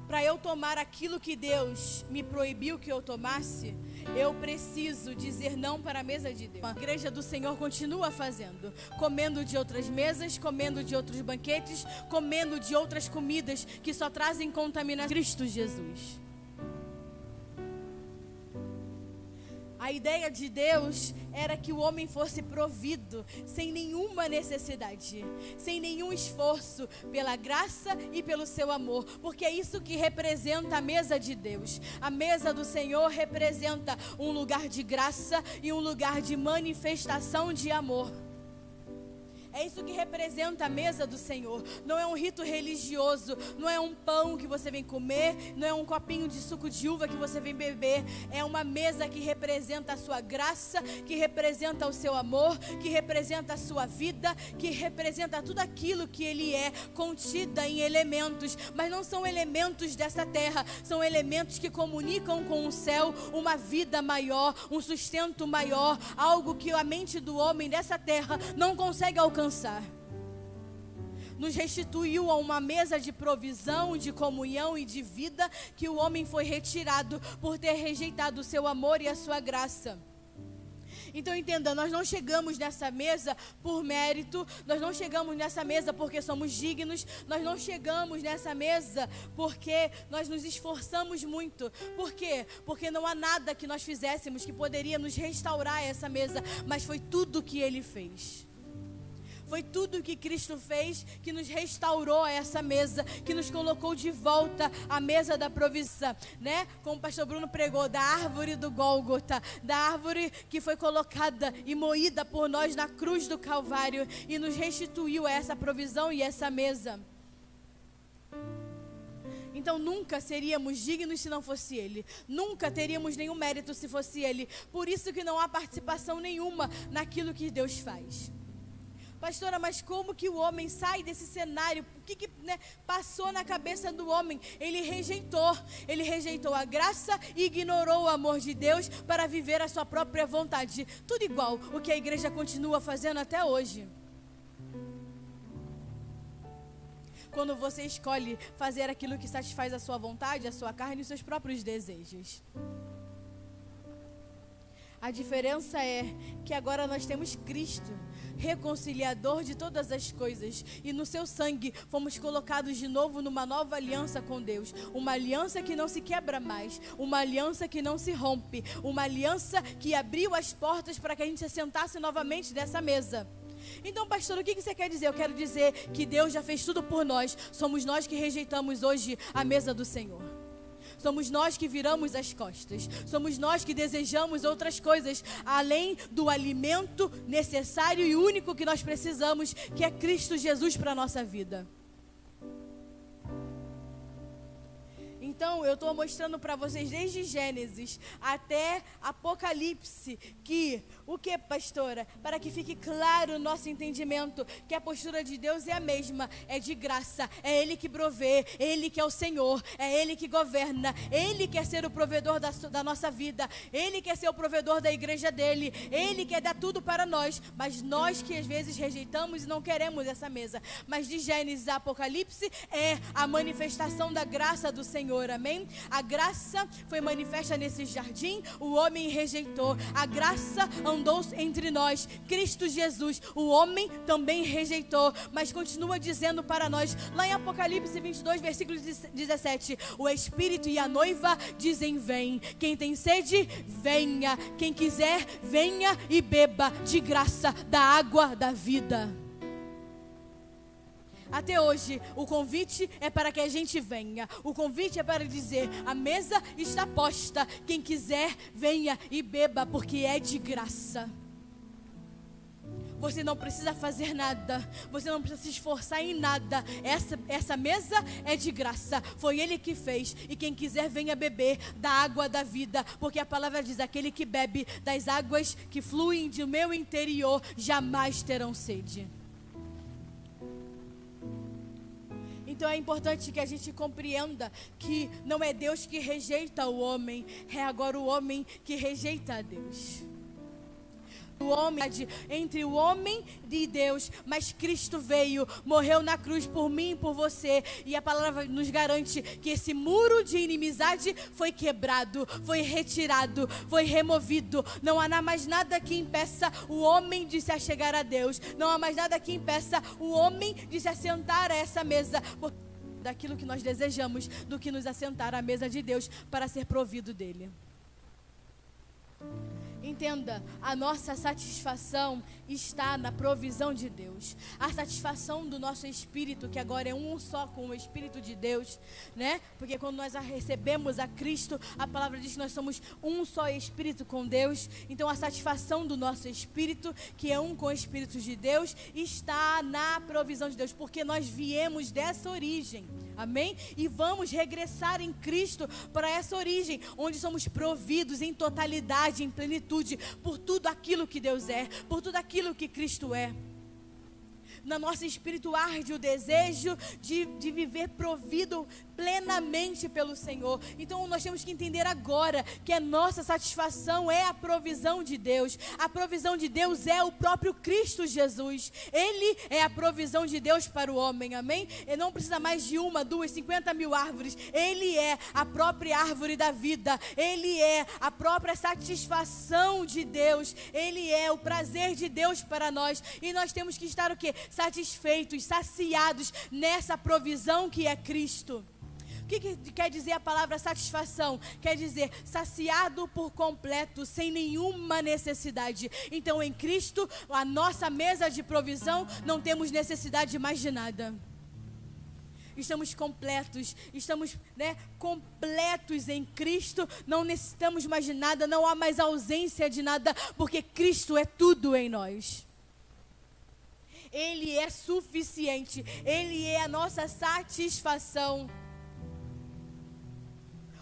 para eu tomar aquilo que Deus me proibiu que eu tomasse, eu preciso dizer não para a mesa de Deus. A igreja do Senhor continua fazendo, comendo de outras mesas, comendo de outros banquetes, comendo de outras comidas que só trazem contaminação. Cristo Jesus. A ideia de Deus era que o homem fosse provido sem nenhuma necessidade, sem nenhum esforço, pela graça e pelo seu amor, porque é isso que representa a mesa de Deus. A mesa do Senhor representa um lugar de graça e um lugar de manifestação de amor. É isso que representa a mesa do Senhor. Não é um rito religioso, não é um pão que você vem comer, não é um copinho de suco de uva que você vem beber. É uma mesa que representa a sua graça, que representa o seu amor, que representa a sua vida, que representa tudo aquilo que Ele é, contida em elementos. Mas não são elementos dessa terra, são elementos que comunicam com o céu uma vida maior, um sustento maior, algo que a mente do homem dessa terra não consegue alcançar. Nos restituiu a uma mesa de provisão, de comunhão e de vida que o homem foi retirado por ter rejeitado o seu amor e a sua graça. Então entenda, nós não chegamos nessa mesa por mérito, nós não chegamos nessa mesa porque somos dignos, nós não chegamos nessa mesa porque nós nos esforçamos muito. Por quê? Porque não há nada que nós fizéssemos que poderia nos restaurar essa mesa, mas foi tudo que Ele fez. Foi tudo que Cristo fez que nos restaurou a essa mesa, que nos colocou de volta à mesa da provisão, né? Como o pastor Bruno pregou, da árvore do Gólgota, da árvore que foi colocada e moída por nós na cruz do Calvário e nos restituiu a essa provisão e essa mesa. Então nunca seríamos dignos se não fosse Ele. Nunca teríamos nenhum mérito se fosse Ele. Por isso que não há participação nenhuma naquilo que Deus faz. Pastora, mas como que o homem sai desse cenário? O que passou na cabeça do homem? Ele rejeitou a graça e ignorou o amor de Deus para viver a sua própria vontade. Tudo igual o que a igreja continua fazendo até hoje. Quando você escolhe fazer aquilo que satisfaz a sua vontade, a sua carne e os seus próprios desejos. A diferença é que agora nós temos Cristo, reconciliador de todas as coisas, e no seu sangue fomos colocados de novo numa nova aliança com Deus, uma aliança que não se quebra mais, uma aliança que não se rompe, uma aliança que abriu as portas para que a gente se sentasse novamente nessa mesa. Então, pastor, o que você quer dizer? Eu quero dizer que Deus já fez tudo por nós, somos nós que rejeitamos hoje a mesa do Senhor. Somos nós que viramos as costas. Somos nós que desejamos outras coisas, além do alimento necessário e único que nós precisamos, que é Cristo Jesus para a nossa vida. Então, eu estou mostrando para vocês desde Gênesis até Apocalipse que, o que, pastora? Para que fique claro o nosso entendimento, que a postura de Deus é a mesma, é de graça, é Ele que provê, Ele que é o Senhor, é Ele que governa, Ele quer ser o provedor da nossa vida, Ele quer ser o provedor da igreja dEle, Ele quer dar tudo para nós, mas nós que às vezes rejeitamos e não queremos essa mesa. Mas de Gênesis a Apocalipse é a manifestação da graça do Senhor. Amém? A graça foi manifesta nesse jardim, o homem rejeitou. A graça andou entre nós, Cristo Jesus, o homem também rejeitou, mas continua dizendo para nós, lá em Apocalipse 22, versículo 17, o Espírito e a noiva dizem vem, quem tem sede, venha, quem quiser, venha e beba de graça da água da vida. Até hoje, o convite é para que a gente venha. O convite é para dizer, a mesa está posta. Quem quiser, venha e beba, porque é de graça. Você não precisa fazer nada. Você não precisa se esforçar em nada. Essa mesa é de graça. Foi Ele que fez. E quem quiser, venha beber da água da vida. Porque a palavra diz, aquele que bebe das águas que fluem do meu interior, jamais terão sede. Então é importante que a gente compreenda que não é Deus que rejeita o homem, é agora o homem que rejeita a Deus. entre o homem e Deus, mas Cristo veio, morreu na cruz por mim e por você, e a palavra nos garante que esse muro de inimizade foi quebrado, foi retirado, foi removido. Não há mais nada que impeça o homem de se achegar a Deus, não há mais nada que impeça o homem de se assentar a essa mesa, daquilo que nós desejamos, do que nos assentar à mesa de Deus para ser provido dele. Entenda, a nossa satisfação está na provisão de Deus. A satisfação do nosso espírito, que agora é um só com o Espírito de Deus, né? Porque quando nós recebemos a Cristo, a palavra diz que nós somos um só espírito com Deus. Então a satisfação do nosso espírito, que é um com o Espírito de Deus, está na provisão de Deus, porque nós viemos dessa origem. Amém? E vamos regressar em Cristo para essa origem, onde somos providos em totalidade, em plenitude, por tudo aquilo que Deus é, por tudo aquilo que Cristo é. No nosso espírito arde o desejo de viver provido plenamente pelo Senhor. Então nós temos que entender agora que a nossa satisfação é a provisão de Deus. A provisão de Deus é o próprio Cristo Jesus. Ele é a provisão de Deus para o homem, amém? Ele não precisa mais de 1, 2, 50 mil árvores. Ele é a própria árvore da vida. Ele é a própria satisfação de Deus. Ele é o prazer de Deus para nós. E nós temos que estar o quê? Satisfeitos, saciados nessa provisão que é Cristo. O que quer dizer a palavra satisfação? Quer dizer saciado por completo, sem nenhuma necessidade. Então em Cristo, a nossa mesa de provisão, não temos necessidade mais de nada. Estamos completos, estamos completos em Cristo, não necessitamos mais de nada, não há mais ausência de nada, porque Cristo é tudo em nós. Ele é suficiente, Ele é a nossa satisfação.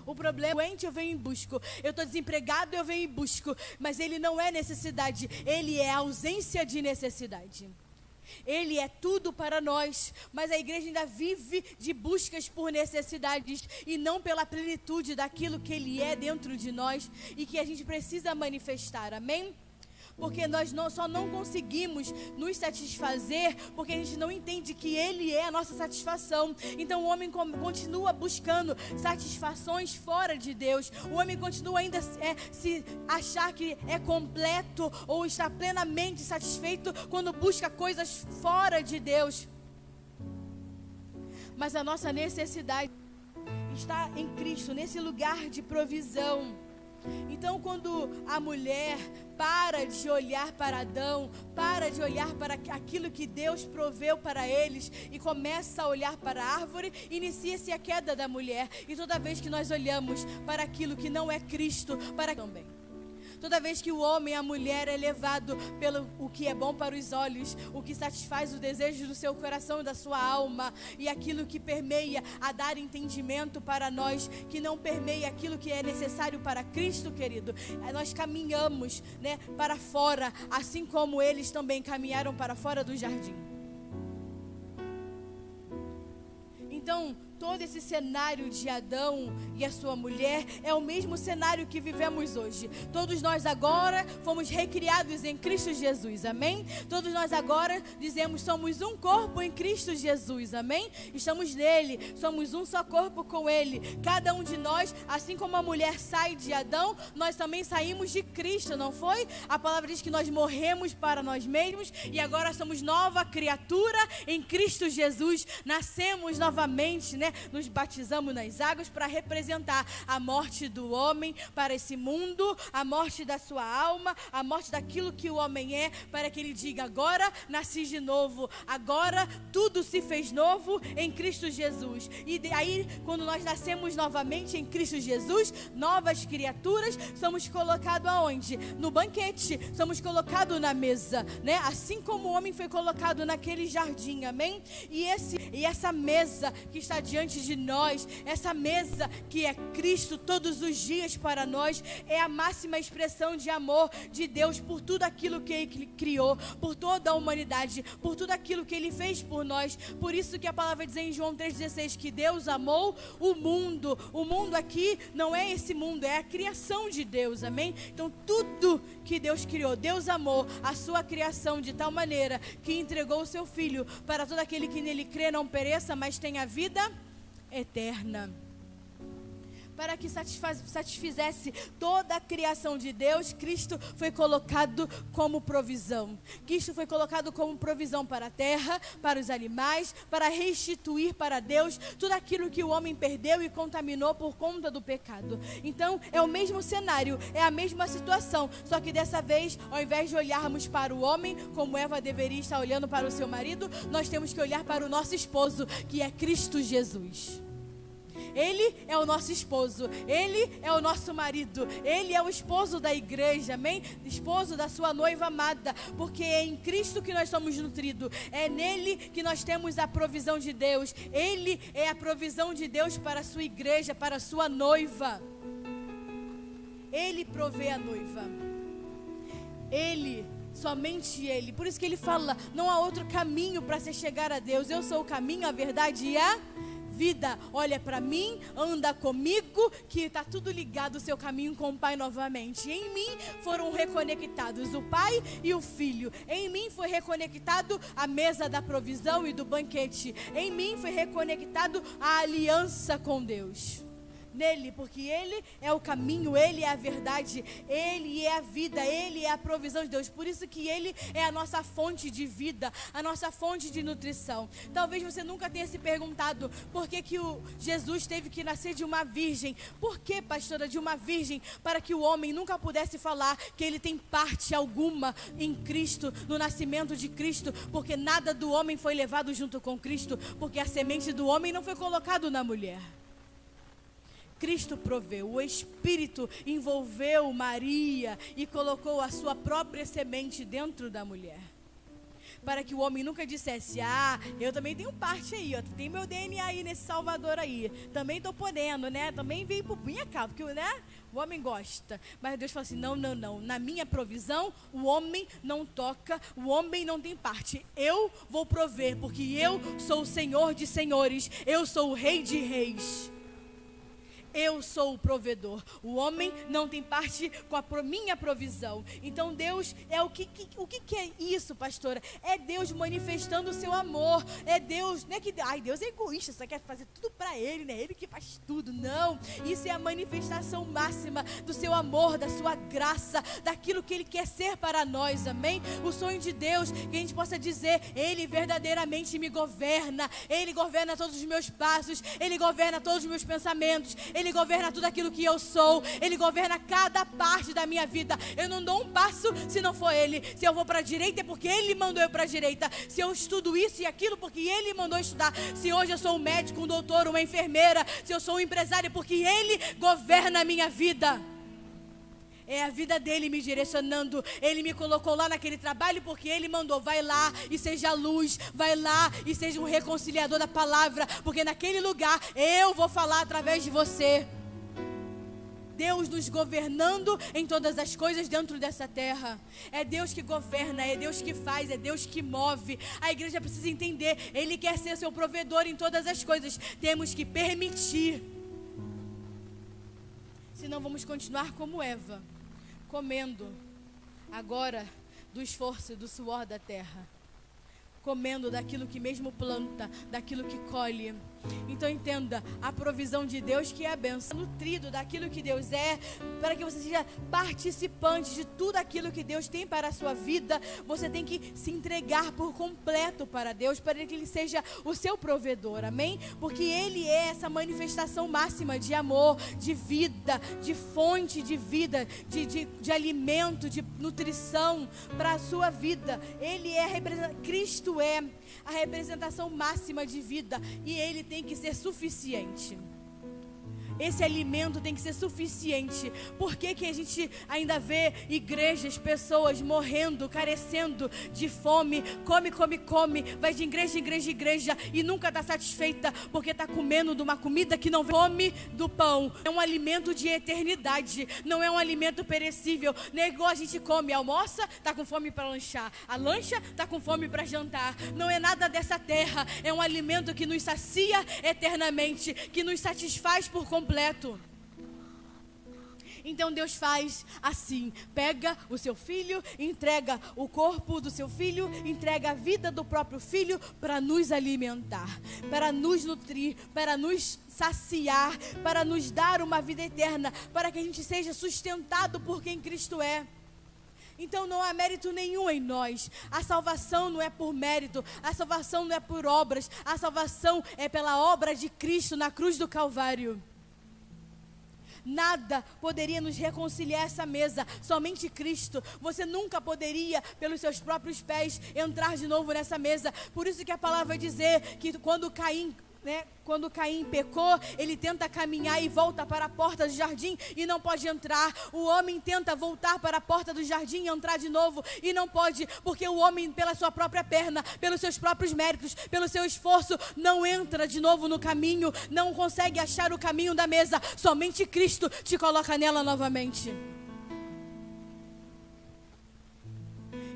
O problema é doente, eu venho em busca. Eu estou desempregado, eu venho em busca. Mas Ele não é necessidade, Ele é ausência de necessidade. Ele é tudo para nós, mas a igreja ainda vive de buscas por necessidades e não pela plenitude daquilo que Ele é dentro de nós e que a gente precisa manifestar, amém? Porque nós só não conseguimos nos satisfazer porque a gente não entende que Ele é a nossa satisfação. Então o homem continua buscando satisfações fora de Deus. O homem continua ainda se achar que é completo ou está plenamente satisfeito quando busca coisas fora de Deus. Mas a nossa necessidade está em Cristo, nesse lugar de provisão. Então quando a mulher para de olhar para Adão, para de olhar para aquilo que Deus proveu para eles e começa a olhar para a árvore, inicia-se a queda da mulher. E toda vez que nós olhamos para aquilo que não é Cristo, para também. Toda vez que o homem e a mulher é levado pelo o que é bom para os olhos, o que satisfaz o desejo do seu coração e da sua alma, e aquilo que permeia a dar entendimento para nós, que não permeia aquilo que é necessário para Cristo, querido, nós caminhamos, para fora, assim como eles também caminharam para fora do jardim. Então, todo esse cenário de Adão e a sua mulher é o mesmo cenário que vivemos hoje. Todos nós agora fomos recriados em Cristo Jesus, amém? Todos nós agora dizemos somos um corpo em Cristo Jesus, amém? Estamos nele, somos um só corpo com ele. Cada um de nós, assim como a mulher sai de Adão, nós também saímos de Cristo, não foi? A palavra diz que nós morremos para nós mesmos e agora somos nova criatura em Cristo Jesus. Nascemos novamente, nos batizamos nas águas para representar a morte do homem para esse mundo, a morte da sua alma, a morte daquilo que o homem é, para que ele diga, agora nasci de novo, agora tudo se fez novo em Cristo Jesus. E aí, quando nós nascemos novamente em Cristo Jesus, novas criaturas, somos colocados aonde? No banquete, somos colocados na mesa, assim como o homem foi colocado naquele jardim, amém? E essa mesa que está diante diante de nós, essa mesa que é Cristo todos os dias para nós, é a máxima expressão de amor de Deus por tudo aquilo que Ele criou, por toda a humanidade, por tudo aquilo que Ele fez por nós. Por isso que a palavra diz em João 3,16 que Deus amou o mundo. O mundo aqui não é esse mundo, é a criação de Deus, amém? Então tudo que Deus criou, Deus amou a sua criação de tal maneira que entregou o seu Filho para todo aquele que nele crê não pereça, mas tenha vida eterna. Para que satisfizesse toda a criação de Deus, Cristo foi colocado como provisão. Cristo foi colocado como provisão para a terra, para os animais, para restituir para Deus tudo aquilo que o homem perdeu e contaminou por conta do pecado. Então, é o mesmo cenário, é a mesma situação, só que dessa vez, ao invés de olharmos para o homem, como Eva deveria estar olhando para o seu marido, nós temos que olhar para o nosso esposo, que é Cristo Jesus. Ele é o nosso esposo, Ele é o nosso marido, Ele é o esposo da igreja, amém? Esposo da sua noiva amada, porque é em Cristo que nós somos nutridos, é nele que nós temos a provisão de Deus, Ele é a provisão de Deus para a sua igreja, para a sua noiva. Ele provê a noiva, Ele, somente Ele. Por isso que Ele fala, não há outro caminho para se chegar a Deus. Eu sou o caminho, a verdade e a vida. Olha para mim, anda comigo, que está tudo ligado o seu caminho com o Pai novamente. Em mim foram reconectados o Pai e o Filho. Em mim foi reconectado a mesa da provisão e do banquete. Em mim foi reconectado a aliança com Deus. Nele, porque Ele é o caminho, Ele é a verdade, Ele é a vida, Ele é a provisão de Deus. Por isso que Ele é a nossa fonte de vida, a nossa fonte de nutrição. Talvez você nunca tenha se perguntado por que o Jesus teve que nascer de uma virgem. Por que, pastora, de uma virgem? Para que o homem nunca pudesse falar que ele tem parte alguma em Cristo, no nascimento de Cristo, porque nada do homem foi levado junto com Cristo, porque a semente do homem não foi colocado na mulher. Cristo proveu, o Espírito envolveu Maria e colocou a sua própria semente dentro da mulher. Para que o homem nunca dissesse, eu também tenho parte aí, ó, tem meu DNA aí nesse Salvador aí, também estou podendo, né, também veio por minha causa, porque, né, o homem gosta. Mas Deus fala assim, não, na minha provisão, o homem não toca, o homem não tem parte, eu vou prover, porque eu sou o Senhor de senhores, eu sou o Rei de reis. Eu sou o provedor. O homem não tem parte com a minha provisão. Então Deus é o que é isso, pastora? É Deus manifestando o seu amor. É Deus, não é que Deus é egoísta, só quer fazer tudo para Ele, né? Ele que faz tudo. Não, isso é a manifestação máxima do seu amor, da sua graça, daquilo que Ele quer ser para nós, amém? O sonho de Deus, que a gente possa dizer, Ele verdadeiramente me governa. Ele governa todos os meus passos. Ele governa todos os meus pensamentos. Ele governa tudo aquilo que eu sou. Ele governa cada parte da minha vida. Eu não dou um passo se não for Ele. Se eu vou para a direita é porque Ele mandou eu para a direita. Se eu estudo isso e aquilo porque Ele mandou estudar. Se hoje eu sou um médico, um doutor, uma enfermeira, se eu sou um empresário é porque Ele governa a minha vida. É a vida dele me direcionando. Ele me colocou lá naquele trabalho porque Ele mandou, vai lá e seja luz, vai lá e seja um reconciliador da palavra, porque naquele lugar eu vou falar através de você. Deus nos governando em todas as coisas dentro dessa terra. É Deus que governa, é Deus que faz, é Deus que move. A igreja precisa entender, Ele quer ser seu provedor em todas as coisas. Temos que permitir. Senão vamos continuar como Eva, comendo agora do esforço e do suor da terra, comendo daquilo que mesmo planta, daquilo que colhe. Então entenda, a provisão de Deus que é a bênção, nutrido daquilo que Deus é, para que você seja participante de tudo aquilo que Deus tem para a sua vida. Você tem que se entregar por completo para Deus, para que Ele seja o seu provedor, amém? Porque Ele é essa manifestação máxima de amor, de vida, de fonte de vida, de alimento, de nutrição para a sua vida. Ele é Cristo é a representação máxima de vida, e Ele tem que ser suficiente. esse alimento tem que ser suficiente. Por que que a gente ainda vê igrejas, pessoas morrendo, carecendo de fome, come, vai de igreja em igreja em igreja e nunca está satisfeita, porque está comendo de uma comida que não come do pão. É um alimento de eternidade, não é um alimento perecível. Não é igual a gente come, almoça, está com fome para lanchar, a lancha, está com fome para jantar. Não é nada dessa terra, é um alimento que nos sacia eternamente, que nos satisfaz por completo. Então Deus faz assim, pega o seu filho, entrega o corpo do seu filho, entrega a vida do próprio filho para nos alimentar, para nos nutrir, para nos saciar, para nos dar uma vida eterna, para que a gente seja sustentado por quem Cristo é. Então não há mérito nenhum em nós. A salvação não é por mérito, a salvação não é por obras, a salvação é pela obra de Cristo na cruz do Calvário. Nada poderia nos reconciliar a essa mesa, somente Cristo. Você nunca poderia, pelos seus próprios pés, entrar de novo nessa mesa. Por isso que a palavra vai dizer que quando Caim pecou, ele tenta caminhar e volta para a porta do jardim e não pode entrar. O homem tenta voltar para a porta do jardim e entrar de novo e não pode, porque o homem, pela sua própria perna, pelos seus próprios méritos, pelo seu esforço, não entra de novo no caminho, não consegue achar o caminho da mesa. Somente Cristo te coloca nela novamente.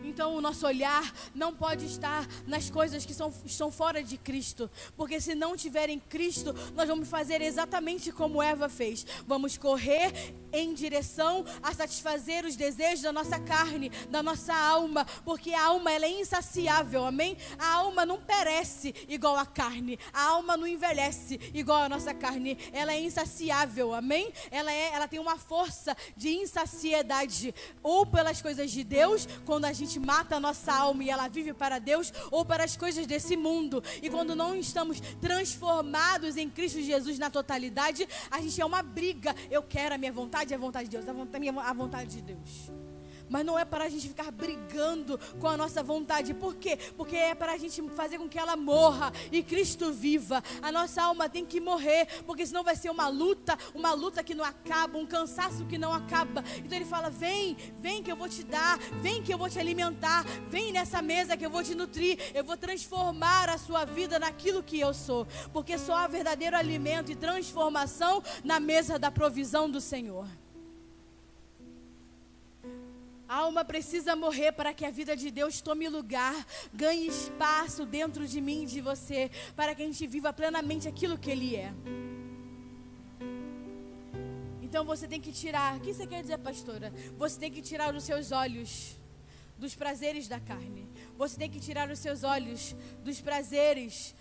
Então o nosso olhar não pode estar nas coisas que estão fora de Cristo, porque se não tiver em Cristo, nós vamos fazer exatamente como Eva fez. Vamos correr em direção a satisfazer os desejos da nossa carne, da nossa alma, porque a alma ela é insaciável, amém? A alma não perece igual a carne, a alma não envelhece igual a nossa carne, ela é insaciável, amém? Ela tem uma força de insaciedade, ou pelas coisas de Deus, quando a gente mata a nossa alma e ela vive para Deus, ou para as coisas desse mundo. E quando não estamos transformados em Cristo Jesus na totalidade, a gente é uma briga. Eu quero a minha vontade, a vontade de Deus, a vontade de Deus. Mas não é para a gente ficar brigando com a nossa vontade. Por quê? Porque é para a gente fazer com que ela morra e Cristo viva. A nossa alma tem que morrer, porque senão vai ser uma luta que não acaba, um cansaço que não acaba. Então ele fala, vem que eu vou te dar, vem que eu vou te alimentar, vem nessa mesa que eu vou te nutrir, eu vou transformar a sua vida naquilo que eu sou. Porque só há verdadeiro alimento e transformação na mesa da provisão do Senhor. A alma precisa morrer para que a vida de Deus tome lugar, ganhe espaço dentro de mim e de você, para que a gente viva plenamente aquilo que Ele é. Então você tem que tirar, o que você quer dizer, pastora? Você tem que tirar os seus olhos dos prazeres da carne. Você tem que tirar os seus olhos dos prazeres,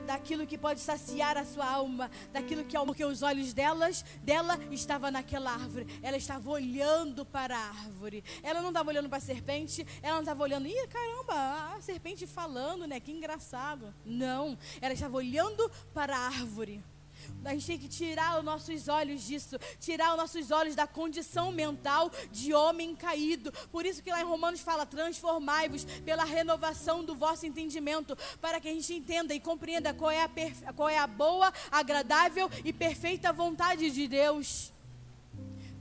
daquilo que pode saciar a sua alma, daquilo que porque os olhos dela estavam naquela árvore. Ela estava olhando para a árvore. Ela não estava olhando para a serpente, ela não estava olhando, caramba, a serpente falando, que engraçado. Não, ela estava olhando para a árvore. A gente tem que tirar os nossos olhos disso, tirar os nossos olhos da condição mental de homem caído. Por isso que lá em Romanos fala, transformai-vos pela renovação do vosso entendimento, para que a gente entenda e compreenda qual é a boa, agradável e perfeita vontade de Deus.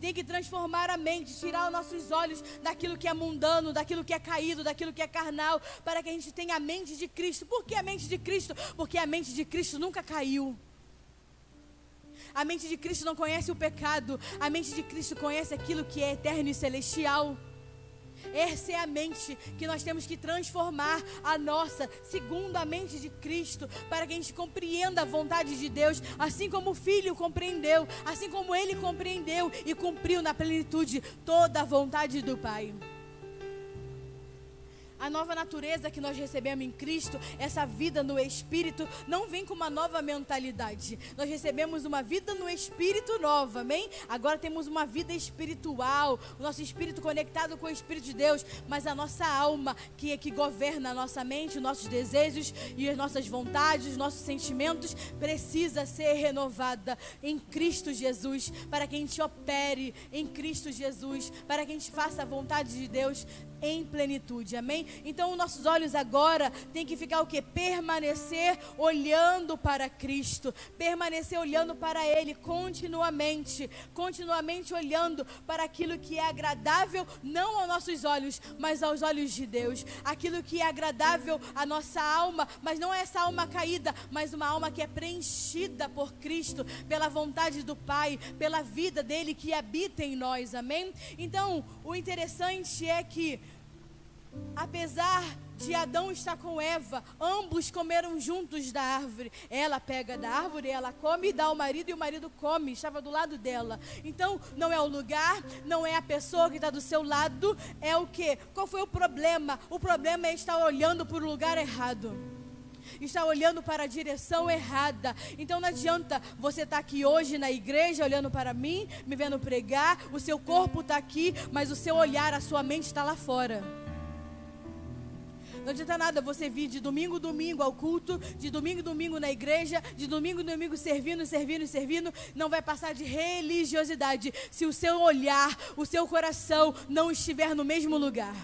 Tem que transformar a mente, tirar os nossos olhos daquilo que é mundano, daquilo que é caído, daquilo que é carnal, para que a gente tenha a mente de Cristo. Por que a mente de Cristo? Porque a mente de Cristo nunca caiu. A mente de Cristo não conhece o pecado. A mente de Cristo conhece aquilo que é eterno e celestial. Essa é a mente que nós temos que transformar a nossa, segundo a mente de Cristo, para que a gente compreenda a vontade de Deus, assim como o Filho compreendeu, assim como Ele compreendeu e cumpriu na plenitude toda a vontade do Pai. A nova natureza que nós recebemos em Cristo, essa vida no Espírito, não vem com uma nova mentalidade. Nós recebemos uma vida no Espírito nova, amém? Agora temos uma vida espiritual, o nosso espírito conectado com o Espírito de Deus, mas a nossa alma, que é que governa a nossa mente, os nossos desejos e as nossas vontades, os nossos sentimentos, precisa ser renovada em Cristo Jesus, para que a gente opere em Cristo Jesus, para que a gente faça a vontade de Deus em plenitude, amém? Então, os nossos olhos agora tem que ficar o quê? Permanecer olhando para Cristo, permanecer olhando para Ele continuamente olhando para aquilo que é agradável, não aos nossos olhos, mas aos olhos de Deus, aquilo que é agradável à nossa alma, mas não é essa alma caída, mas uma alma que é preenchida por Cristo, pela vontade do Pai, pela vida dele que habita em nós, amém? Então, o interessante é que, apesar de Adão estar com Eva, ambos comeram juntos da árvore. Ela pega da árvore, ela come e dá ao marido, e o marido come, estava do lado dela. Então, não é o lugar, não é a pessoa que está do seu lado, é o quê? Qual foi o problema? O problema é estar olhando para o lugar errado, está olhando para a direção errada. Então não adianta você estar aqui hoje na igreja olhando para mim, me vendo pregar, o seu corpo está aqui, mas o seu olhar, a sua mente está lá fora. Não adianta nada você vir de domingo a domingo ao culto, de domingo a domingo na igreja, de domingo a domingo servindo, não vai passar de religiosidade se o seu olhar, o seu coração não estiver no mesmo lugar.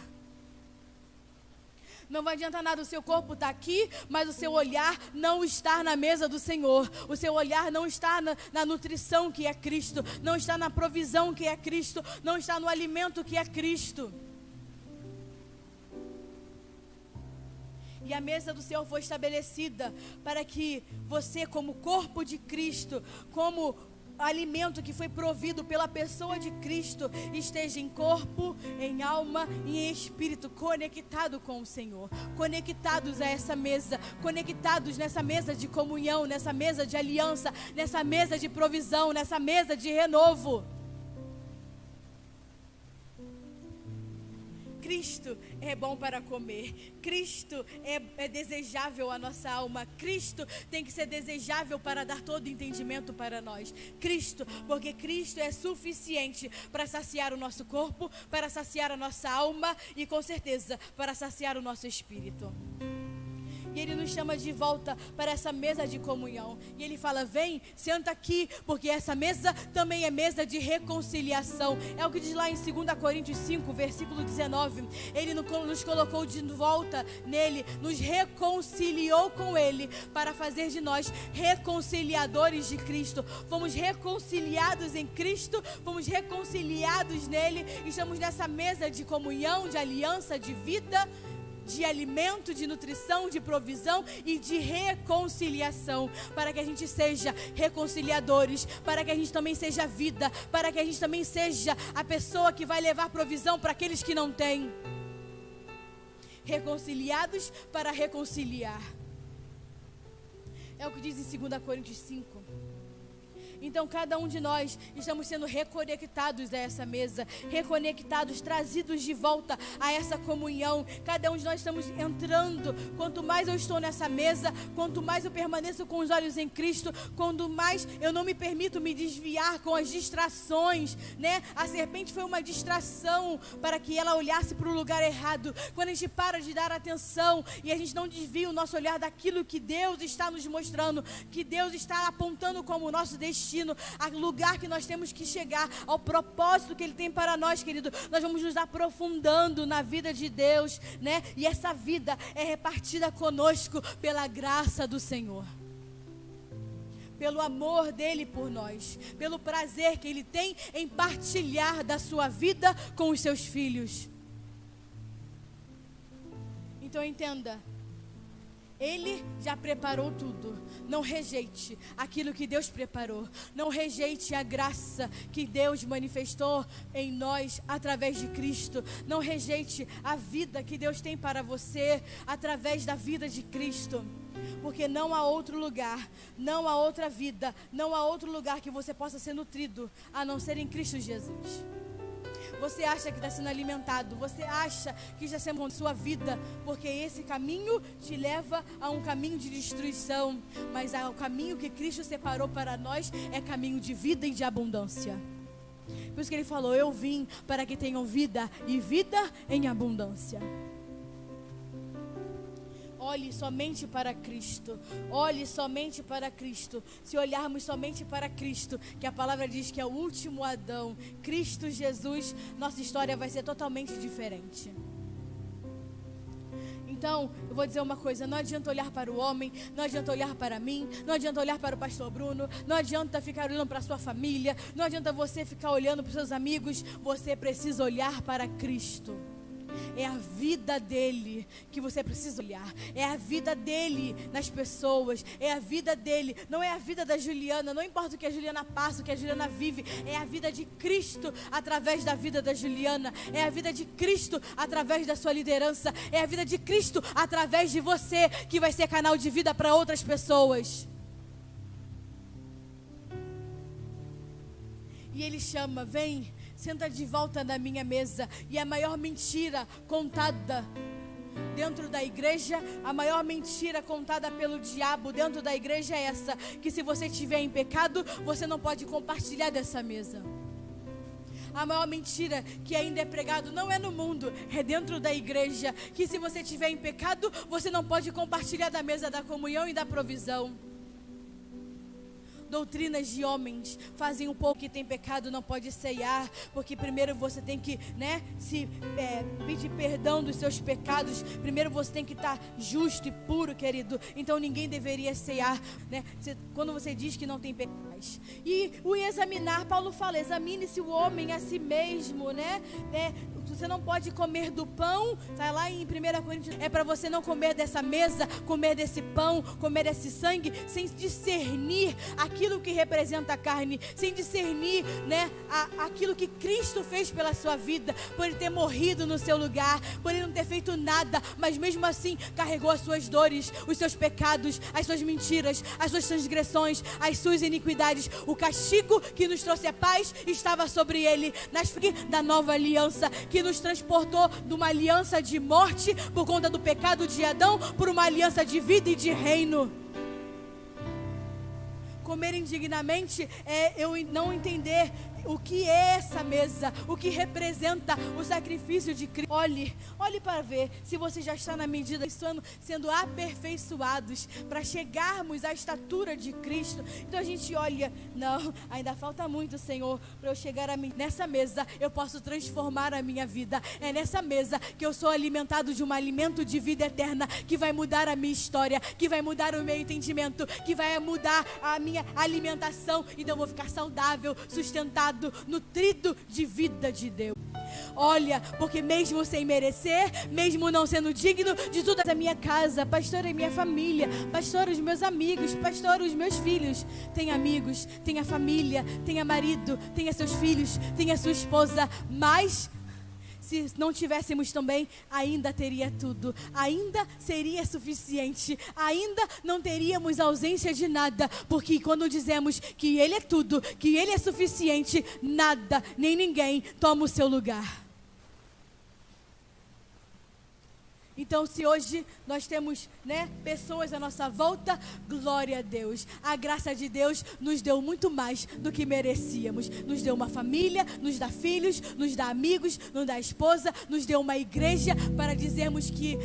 Não vai adiantar nada o seu corpo estar aqui, mas o seu olhar não estar na mesa do Senhor. O seu olhar não está na nutrição que é Cristo, não está na provisão que é Cristo, não está no alimento que é Cristo. E a mesa do Senhor foi estabelecida para que você, como corpo de Cristo, como alimento que foi provido pela pessoa de Cristo, esteja em corpo, em alma e em espírito, conectado com o Senhor, conectados a essa mesa, conectados nessa mesa de comunhão, nessa mesa de aliança, nessa mesa de provisão, nessa mesa de renovo. Cristo é bom para comer, Cristo é desejável à nossa alma, Cristo tem que ser desejável para dar todo entendimento para nós, Cristo, porque Cristo é suficiente para saciar o nosso corpo, para saciar a nossa alma e com certeza para saciar o nosso espírito. E Ele nos chama de volta para essa mesa de comunhão. E Ele fala, vem, senta aqui, porque essa mesa também é mesa de reconciliação. É o que diz lá em 2 Coríntios 5, versículo 19. Ele nos colocou de volta nele, nos reconciliou com Ele, para fazer de nós reconciliadores de Cristo. Fomos reconciliados em Cristo, fomos reconciliados nele. Estamos nessa mesa de comunhão, de aliança, de vida, de alimento, de nutrição, de provisão e de reconciliação, para que a gente seja reconciliadores, para que a gente também seja vida, para que a gente também seja a pessoa que vai levar provisão para aqueles que não têm. Reconciliados para reconciliar. É o que diz em 2 Coríntios 5. Então cada um de nós estamos sendo reconectados a essa mesa, reconectados, trazidos de volta a essa comunhão. Cada um de nós estamos entrando. Quanto mais eu estou nessa mesa, quanto mais eu permaneço com os olhos em Cristo, quanto mais eu não me permito me desviar com as distrações, né? A serpente foi uma distração para que ela olhasse para o lugar errado. Quando a gente para de dar atenção e a gente não desvia o nosso olhar daquilo que Deus está nos mostrando, que Deus está apontando como o nosso destino, ao lugar que nós temos que chegar, ao propósito que Ele tem para nós, querido, nós vamos nos aprofundando na vida de Deus, né? E essa vida é repartida conosco pela graça do Senhor, pelo amor dEle por nós, pelo prazer que Ele tem em partilhar da sua vida com os seus filhos. Então entenda, Ele já preparou tudo. Não rejeite aquilo que Deus preparou. Não rejeite a graça que Deus manifestou em nós através de Cristo. Não rejeite a vida que Deus tem para você através da vida de Cristo. Porque não há outro lugar, não há outra vida, não há outro lugar que você possa ser nutrido a não ser em Cristo Jesus. Você acha que está sendo alimentado, você acha que está sendo sua vida, porque esse caminho te leva a um caminho de destruição, mas o caminho que Cristo separou para nós é caminho de vida e de abundância. Por isso que Ele falou, eu vim para que tenham vida e vida em abundância. Olhe somente para Cristo, olhe somente para Cristo. Se olharmos somente para Cristo, que a palavra diz que é o último Adão, Cristo Jesus, nossa história vai ser totalmente diferente. Então, eu vou dizer uma coisa, não adianta olhar para o homem, não adianta olhar para mim, não adianta olhar para o pastor Bruno, não adianta ficar olhando para a sua família, não adianta você ficar olhando para os seus amigos, você precisa olhar para Cristo. É a vida dele que você precisa olhar. É a vida dele nas pessoas. É a vida dele. Não é a vida da Juliana. Não importa o que a Juliana passa, o que a Juliana vive. É a vida de Cristo através da vida da Juliana. É a vida de Cristo através da sua liderança. É a vida de Cristo através de você, que vai ser canal de vida para outras pessoas. E ele chama, vem, senta de volta na minha mesa. E a maior mentira contada dentro da igreja, a maior mentira contada pelo diabo dentro da igreja é essa: que se você estiver em pecado, você não pode compartilhar dessa mesa. A maior mentira que ainda é pregado não é no mundo, é dentro da igreja: que se você estiver em pecado, você não pode compartilhar da mesa da comunhão e da provisão. Doutrinas de homens fazem um pouco que tem pecado, não pode ceiar, porque primeiro você tem que, pedir perdão dos seus pecados. Primeiro você tem que estar justo e puro, querido. Então ninguém deveria ceiar, quando você diz que não tem pecados. E o examinar, Paulo fala, examine-se o homem a si mesmo, Você não pode comer do pão, está lá em 1 Coríntios, é para você não comer dessa mesa, comer desse pão, comer desse sangue, sem discernir aquilo que representa a carne, sem discernir, aquilo que Cristo fez pela sua vida, por ele ter morrido no seu lugar, por ele não ter feito nada, mas mesmo assim carregou as suas dores, os seus pecados, as suas mentiras, as suas transgressões, as suas iniquidades. O castigo que nos trouxe a paz estava sobre ele, da nova aliança, que nos transportou de uma aliança de morte por conta do pecado de Adão, por uma aliança de vida e de reino. Comer indignamente é eu não entender o que é essa mesa, o que representa o sacrifício de Cristo. Olhe para ver se você já está na medida, sendo aperfeiçoados para chegarmos à estatura de Cristo. Então a gente olha, não, ainda falta muito, Senhor, para eu chegar a mim. Nessa mesa eu posso transformar a minha vida. É nessa mesa que eu sou alimentado de um alimento de vida eterna, que vai mudar a minha história, que vai mudar o meu entendimento, que vai mudar a minha alimentação. Então eu vou ficar saudável, sustentado, nutrido de vida de Deus. Olha, porque mesmo sem merecer, mesmo não sendo digno de tudo da minha casa, pastor, é minha família, pastor, os meus amigos, pastor, os meus filhos, tem amigos, tem a família, tem marido, tem seus filhos, tem a sua esposa, mas se não tivéssemos também, ainda teria tudo, ainda seria suficiente, ainda não teríamos ausência de nada, porque quando dizemos que Ele é tudo, que Ele é suficiente, nada, nem ninguém toma o seu lugar. Então, se hoje nós temos, pessoas à nossa volta, glória a Deus. A graça de Deus nos deu muito mais do que merecíamos. Nos deu uma família, nos dá filhos, nos dá amigos, nos dá esposa, nos deu uma igreja para dizermos que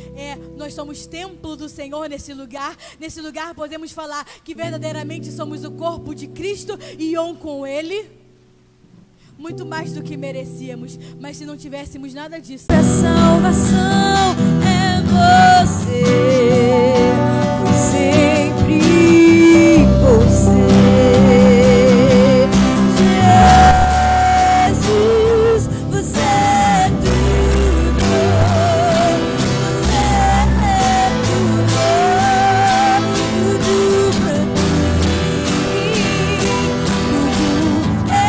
nós somos templo do Senhor nesse lugar. Nesse lugar podemos falar que verdadeiramente somos o corpo de Cristo e um com Ele. Muito mais do que merecíamos, mas se não tivéssemos nada disso, a salvação é você, foi sempre você, Jesus, você é tudo, você é tudo pra mim, tudo é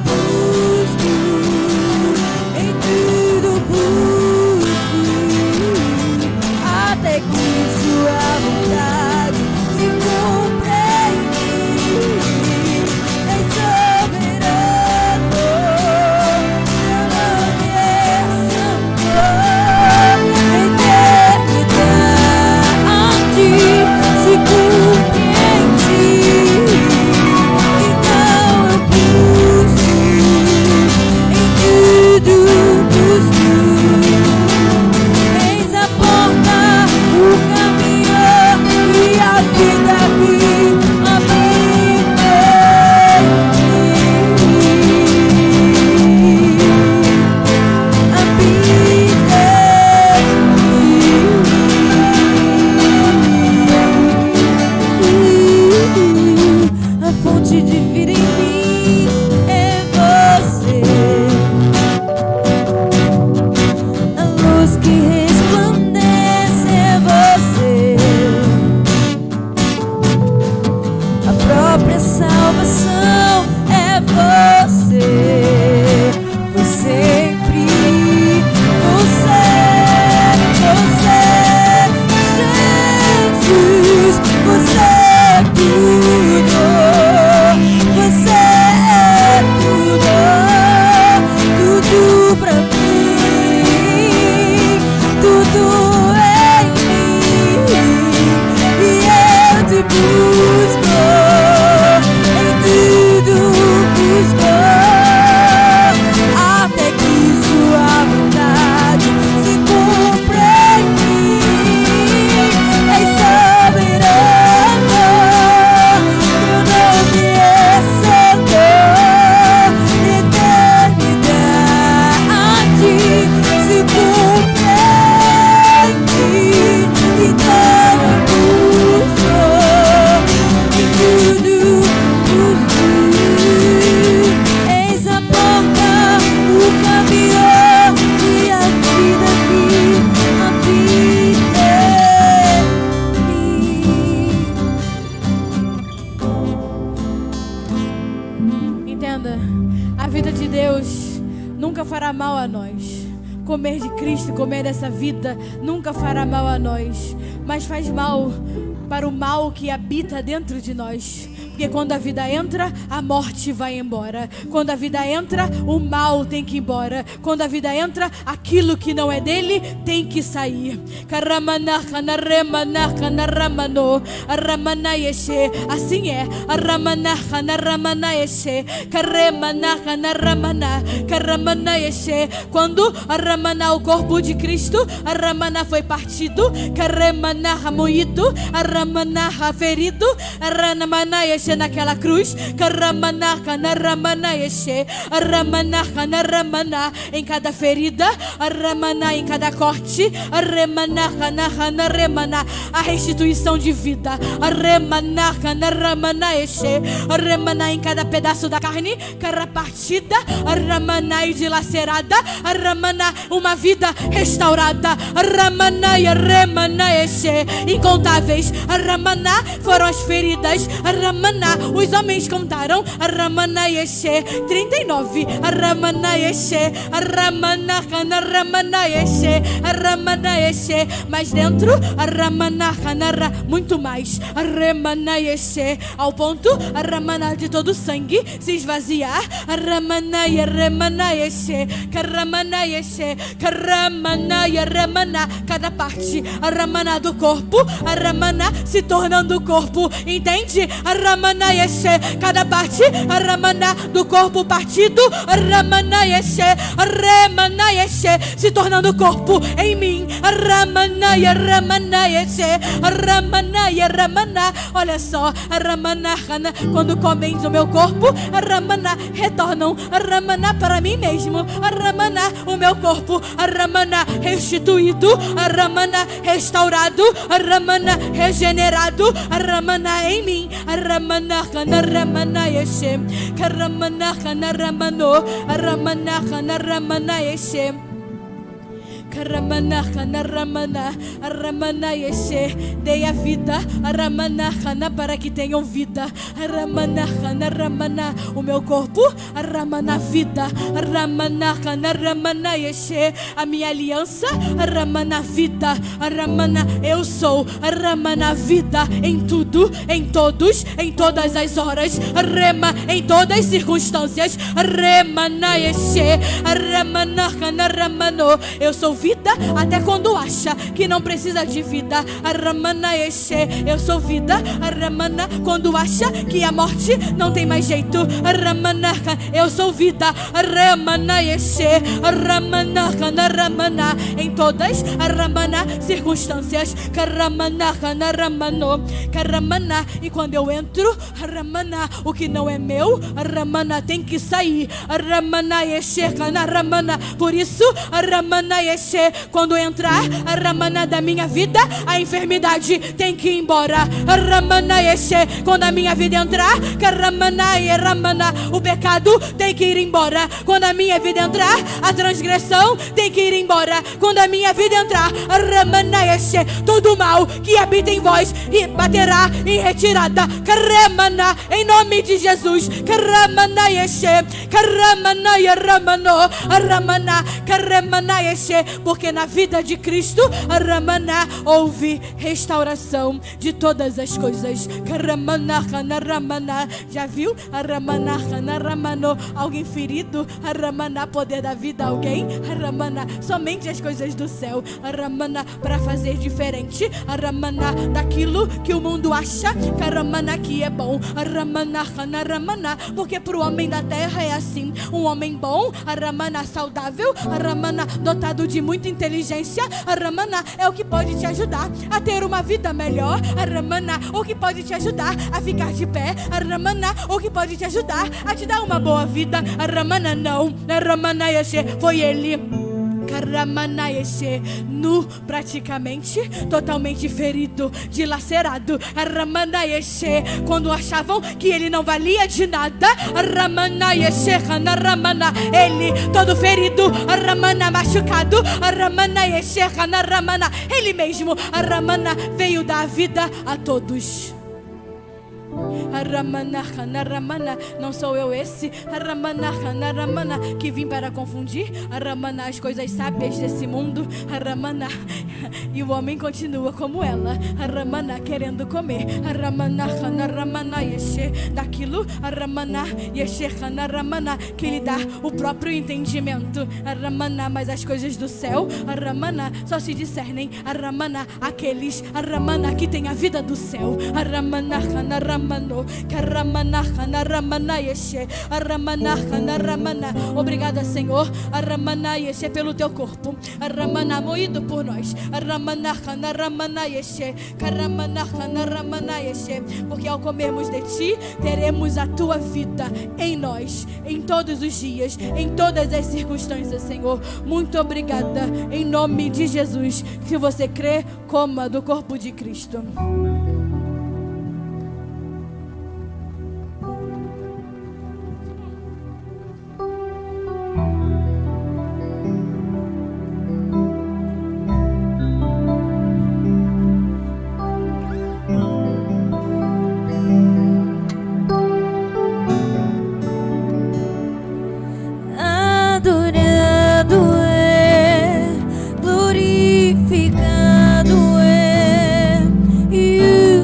busco em tudo. que resplandece é você. A própria salvação é você. Foi sempre você, Jesus. Você é tudo, você é tudo pra mim, tudo em mim, e eu te busco, em tudo busco, até que sua vontade se cumpra em mim. És soberano, teu nome é santo, eternidade se cumpre em mim. Então eu busco em tudo busco. Eis a porta, o caminho e a vida que habita em mim. Entenda, a vida de Deus nunca fará mal a nós. Comer de Cristo, comer dessa vida, nunca fará mal a nós, mas faz mal para o mal que habita dentro de nós. Porque quando a vida entra, a morte vai embora. Quando a vida entra, o mal tem que ir embora. Quando a vida entra, aquilo que não é dele tem que sair. Assim é. Quando o corpo de Cristo foi partido, moído, ferido, naquela cruz, em cada ferida, em cada corte, a restituição de vida, em cada pedaço da carne, partida, e dilacerada, uma vida restaurada, incontáveis, foram as feridas, os homens contaram, 39, mas dentro, muito mais, ao ponto, de todo o sangue se esvaziar, cada parte, do corpo, se tornando corpo, entende? Cada parte, do corpo partido, se tornando corpo em mim, olha só, quando comem do meu corpo, retornam, para mim mesmo, o meu corpo, restituído, restaurado, regenerado, em mim, dei a vida, para que tenham vida, o meu corpo, vida, a minha aliança, vida, eu sou, vida, em tudo, em todos, em todas as horas, em todas as circunstâncias, eu sou vida até quando acha que não precisa de vida, eu sou vida, quando acha que a morte não tem mais jeito, eu sou vida, em todas circunstâncias, e quando eu entro, o que não é meu, tem que sair, por isso, Quando entrar a ramana da minha vida, a enfermidade tem que ir embora. A ramana quando a minha vida entrar, o pecado tem que ir embora. Quando a minha vida entrar, a transgressão tem que ir embora. Quando a minha vida entrar, a ramana todo mal que habita em vós e baterá em retirada. Karamana, em nome de Jesus. Karamana Karamana Yaramano, Aramana, Karamana porque na vida de Cristo, Aramana, houve restauração de todas as coisas. Karamana, Kanaramana, já viu? Aramana, Kanaramano, alguém ferido? Aramana, poder da vida, alguém? Aramana, somente as coisas do céu. Aramana, para fazer diferente. Aramana, daquilo que o mundo acha. Karamana, que é bom. Aramana, Kanaramana, porque pro homem da terra é assim. Um homem bom, Aramana, saudável, Aramana, dotado de muita inteligência, Aramana, é o que pode te ajudar a ter uma vida melhor. Aramana, o que pode te ajudar a ficar de pé. Aramana, o que pode te ajudar a te dar uma boa vida. Aramana, não. Aramana, foi ele. Karamana, nu, praticamente, totalmente ferido, dilacerado. Aramana, quando achavam que ele não valia de nada. Aramana, Kanaramana, ele todo ferido. Aramana, machucado. Aramana, Kanaramana, ele mesmo. Aramana, veio dar vida a todos. Aramana, Kanaramana, não sou eu esse Aramana, Kanaramana, que vim para confundir Aramana, as coisas sábias desse mundo. Aramana, e o homem continua como ela. Aramana, querendo comer. Aramana, Kanaramana, daquilo. Aramana, Kanaramana, que lhe dá o próprio entendimento. Aramana, mas as coisas do céu, Aramana, só se discernem. Aramana, aqueles, Aramana, que tem a vida do céu. Aramana, Kanaramano, Karamana, Kanaramana, Aramana, Kanaramana. Obrigada, Senhor, Aramana, pelo teu corpo. Aramana, moído por nós. Aramana, Kanaramana, Karamana, Kanaramana, porque ao comermos de ti, teremos a tua vida em nós, em todos os dias, em todas as circunstâncias, Senhor. Muito obrigada, em nome de Jesus. Se você crê, coma do corpo de Cristo. Glorificado é, e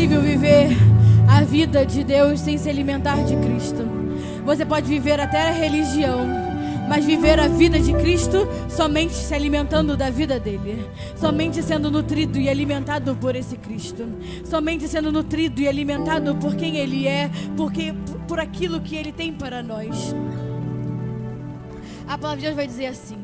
possível viver a vida de Deus sem se alimentar de Cristo. Você pode viver até a religião, mas viver a vida de Cristo somente se alimentando da vida dele, somente sendo nutrido e alimentado por esse Cristo, somente sendo nutrido e alimentado por quem Ele é, por aquilo que Ele tem para nós. A palavra de Deus vai dizer assim: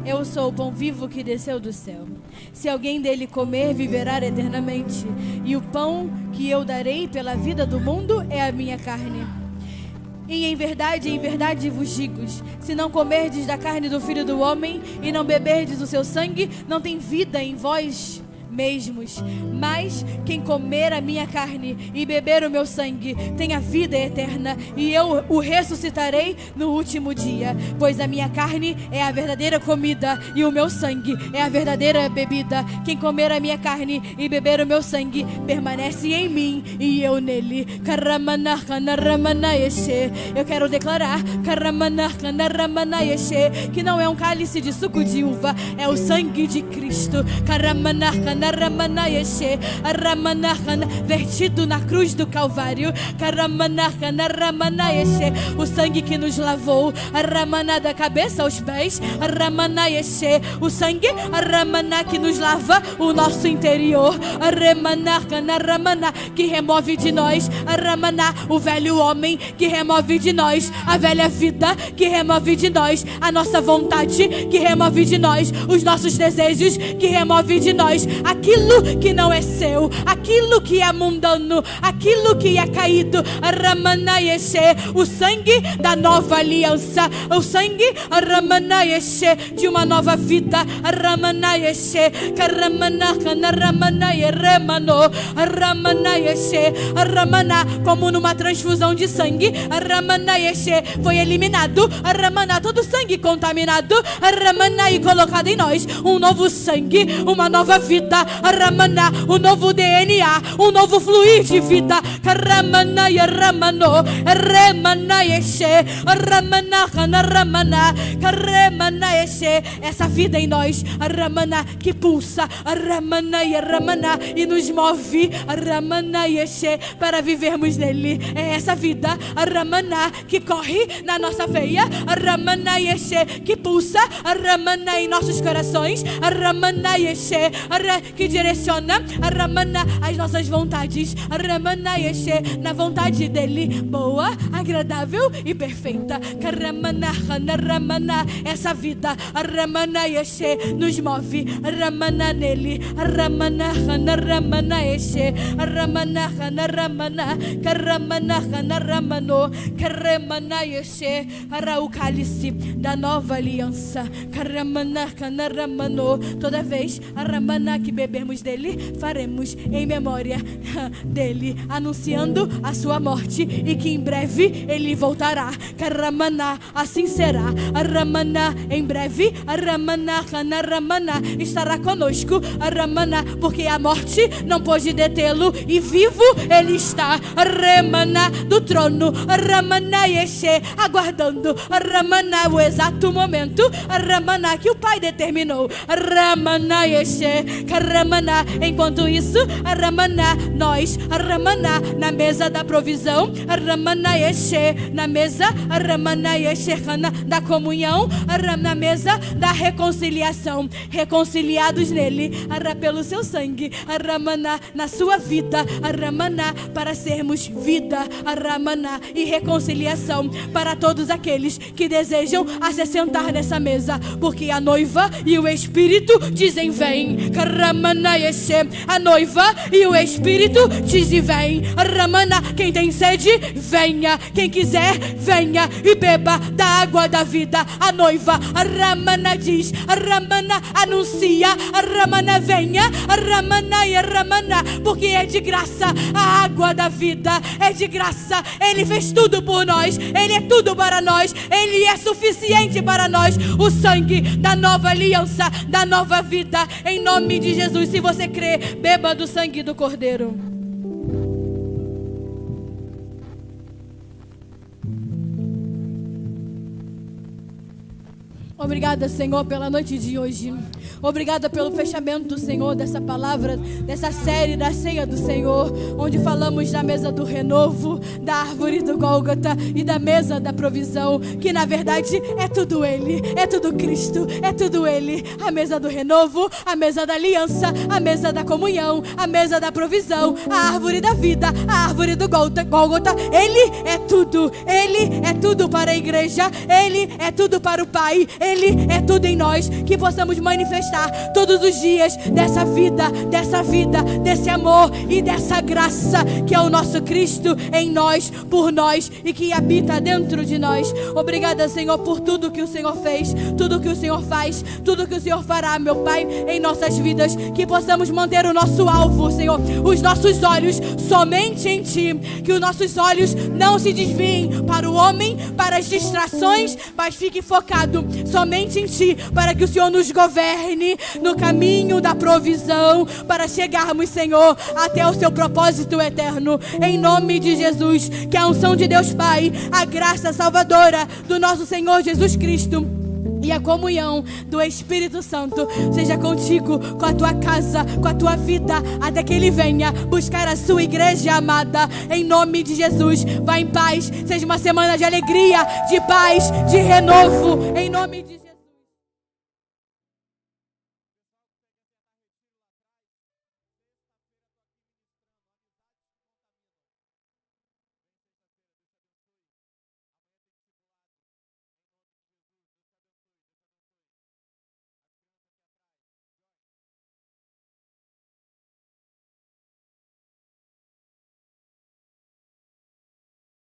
eu sou o pão vivo que desceu do céu. Se alguém dele comer, viverá eternamente. E o pão que eu darei pela vida do mundo é a minha carne. E em verdade vos digo, se não comerdes da carne do Filho do Homem e não beberdes o seu sangue, não tem vida em vós mesmos. Mas quem comer a minha carne e beber o meu sangue tem a vida eterna, e eu o ressuscitarei no último dia. Pois a minha carne é a verdadeira comida e o meu sangue é a verdadeira bebida. Quem comer a minha carne e beber o meu sangue permanece em mim e eu nele. Eu quero declarar que não é um cálice de suco de uva, é o sangue de Cristo vertido na cruz do Calvário. O sangue que nos lavou da cabeça aos pés. O sangue que nos lava o nosso interior, que remove de nós o velho homem, que remove de nós a velha vida, que remove de nós a nossa vontade, que remove de nós os nossos desejos, que remove de nós aquilo que não é seu, aquilo que é mundano, aquilo que é caído. O sangue da nova aliança, o sangue de uma nova vida. Como numa transfusão de sangue, foi eliminado todo o sangue contaminado e colocado em nós um novo sangue, uma nova vida, um novo DNA, um novo fluir de vida. Essa vida em nós que pulsa e nos move para vivermos nele. É essa vida que corre na nossa veia, que pulsa em nossos corações, que direciona as nossas vontades na vontade dele, boa, agradável e perfeita. Essa vida nos move nele. O cálice da nova aliança. Toda vez que bebermos dele, faremos em memória dele, anunciando a sua morte e que em breve ele voltará. Assim será. Em breve estará conosco, porque a morte não pôde detê-lo e vivo ele está do trono, aguardando o exato momento que o Pai determinou. Enquanto isso, nós na mesa da provisão, na mesa da comunhão, na mesa da reconciliação, reconciliados nele pelo seu sangue, na sua vida, para sermos vida e reconciliação para todos aqueles que desejam se sentar nessa mesa, porque a noiva e o Espírito dizem vem. A noiva e o Espírito dizem vem. Quem tem sede, venha. Quem quiser, venha e beba da água da vida. A noiva diz, anuncia, venha, porque é de graça a água da vida, é de graça. Ele fez tudo por nós, ele é tudo para nós, ele é suficiente para nós. O sangue da nova aliança, da nova vida, em nome de Jesus. Se você crê, beba do sangue do Cordeiro. Obrigada, Senhor, pela noite de hoje. Obrigada pelo fechamento, Senhor, dessa palavra, dessa série da ceia do Senhor, onde falamos da mesa do renovo, da árvore do Gólgota e da mesa da provisão, que na verdade é tudo Ele, é tudo Cristo, é tudo Ele. A mesa do renovo, a mesa da aliança, a mesa da comunhão, a mesa da provisão, a árvore da vida, a árvore do Gólgota. Ele é tudo para a igreja, Ele é tudo para o Pai, Ele é tudo em nós, que possamos manifestar todos os dias dessa vida, desse amor e dessa graça que é o nosso Cristo em nós, por nós e que habita dentro de nós. Obrigada, Senhor, por tudo que o Senhor fez, tudo que o Senhor faz, tudo que o Senhor fará, meu Pai, em nossas vidas, que possamos manter o nosso alvo, Senhor, os nossos olhos somente em Ti, que os nossos olhos não se desviem para o homem, para as distrações, mas fique focado somente em Ti, para que o Senhor nos governe no caminho da provisão, para chegarmos, Senhor, até o Seu propósito eterno, em nome de Jesus. Que a unção de Deus Pai, a graça salvadora do nosso Senhor Jesus Cristo e a comunhão do Espírito Santo seja contigo, com a tua casa, com a tua vida, até que Ele venha buscar a sua igreja amada, em nome de Jesus. Vá em paz, seja uma semana de alegria, de paz, de renovo, em nome de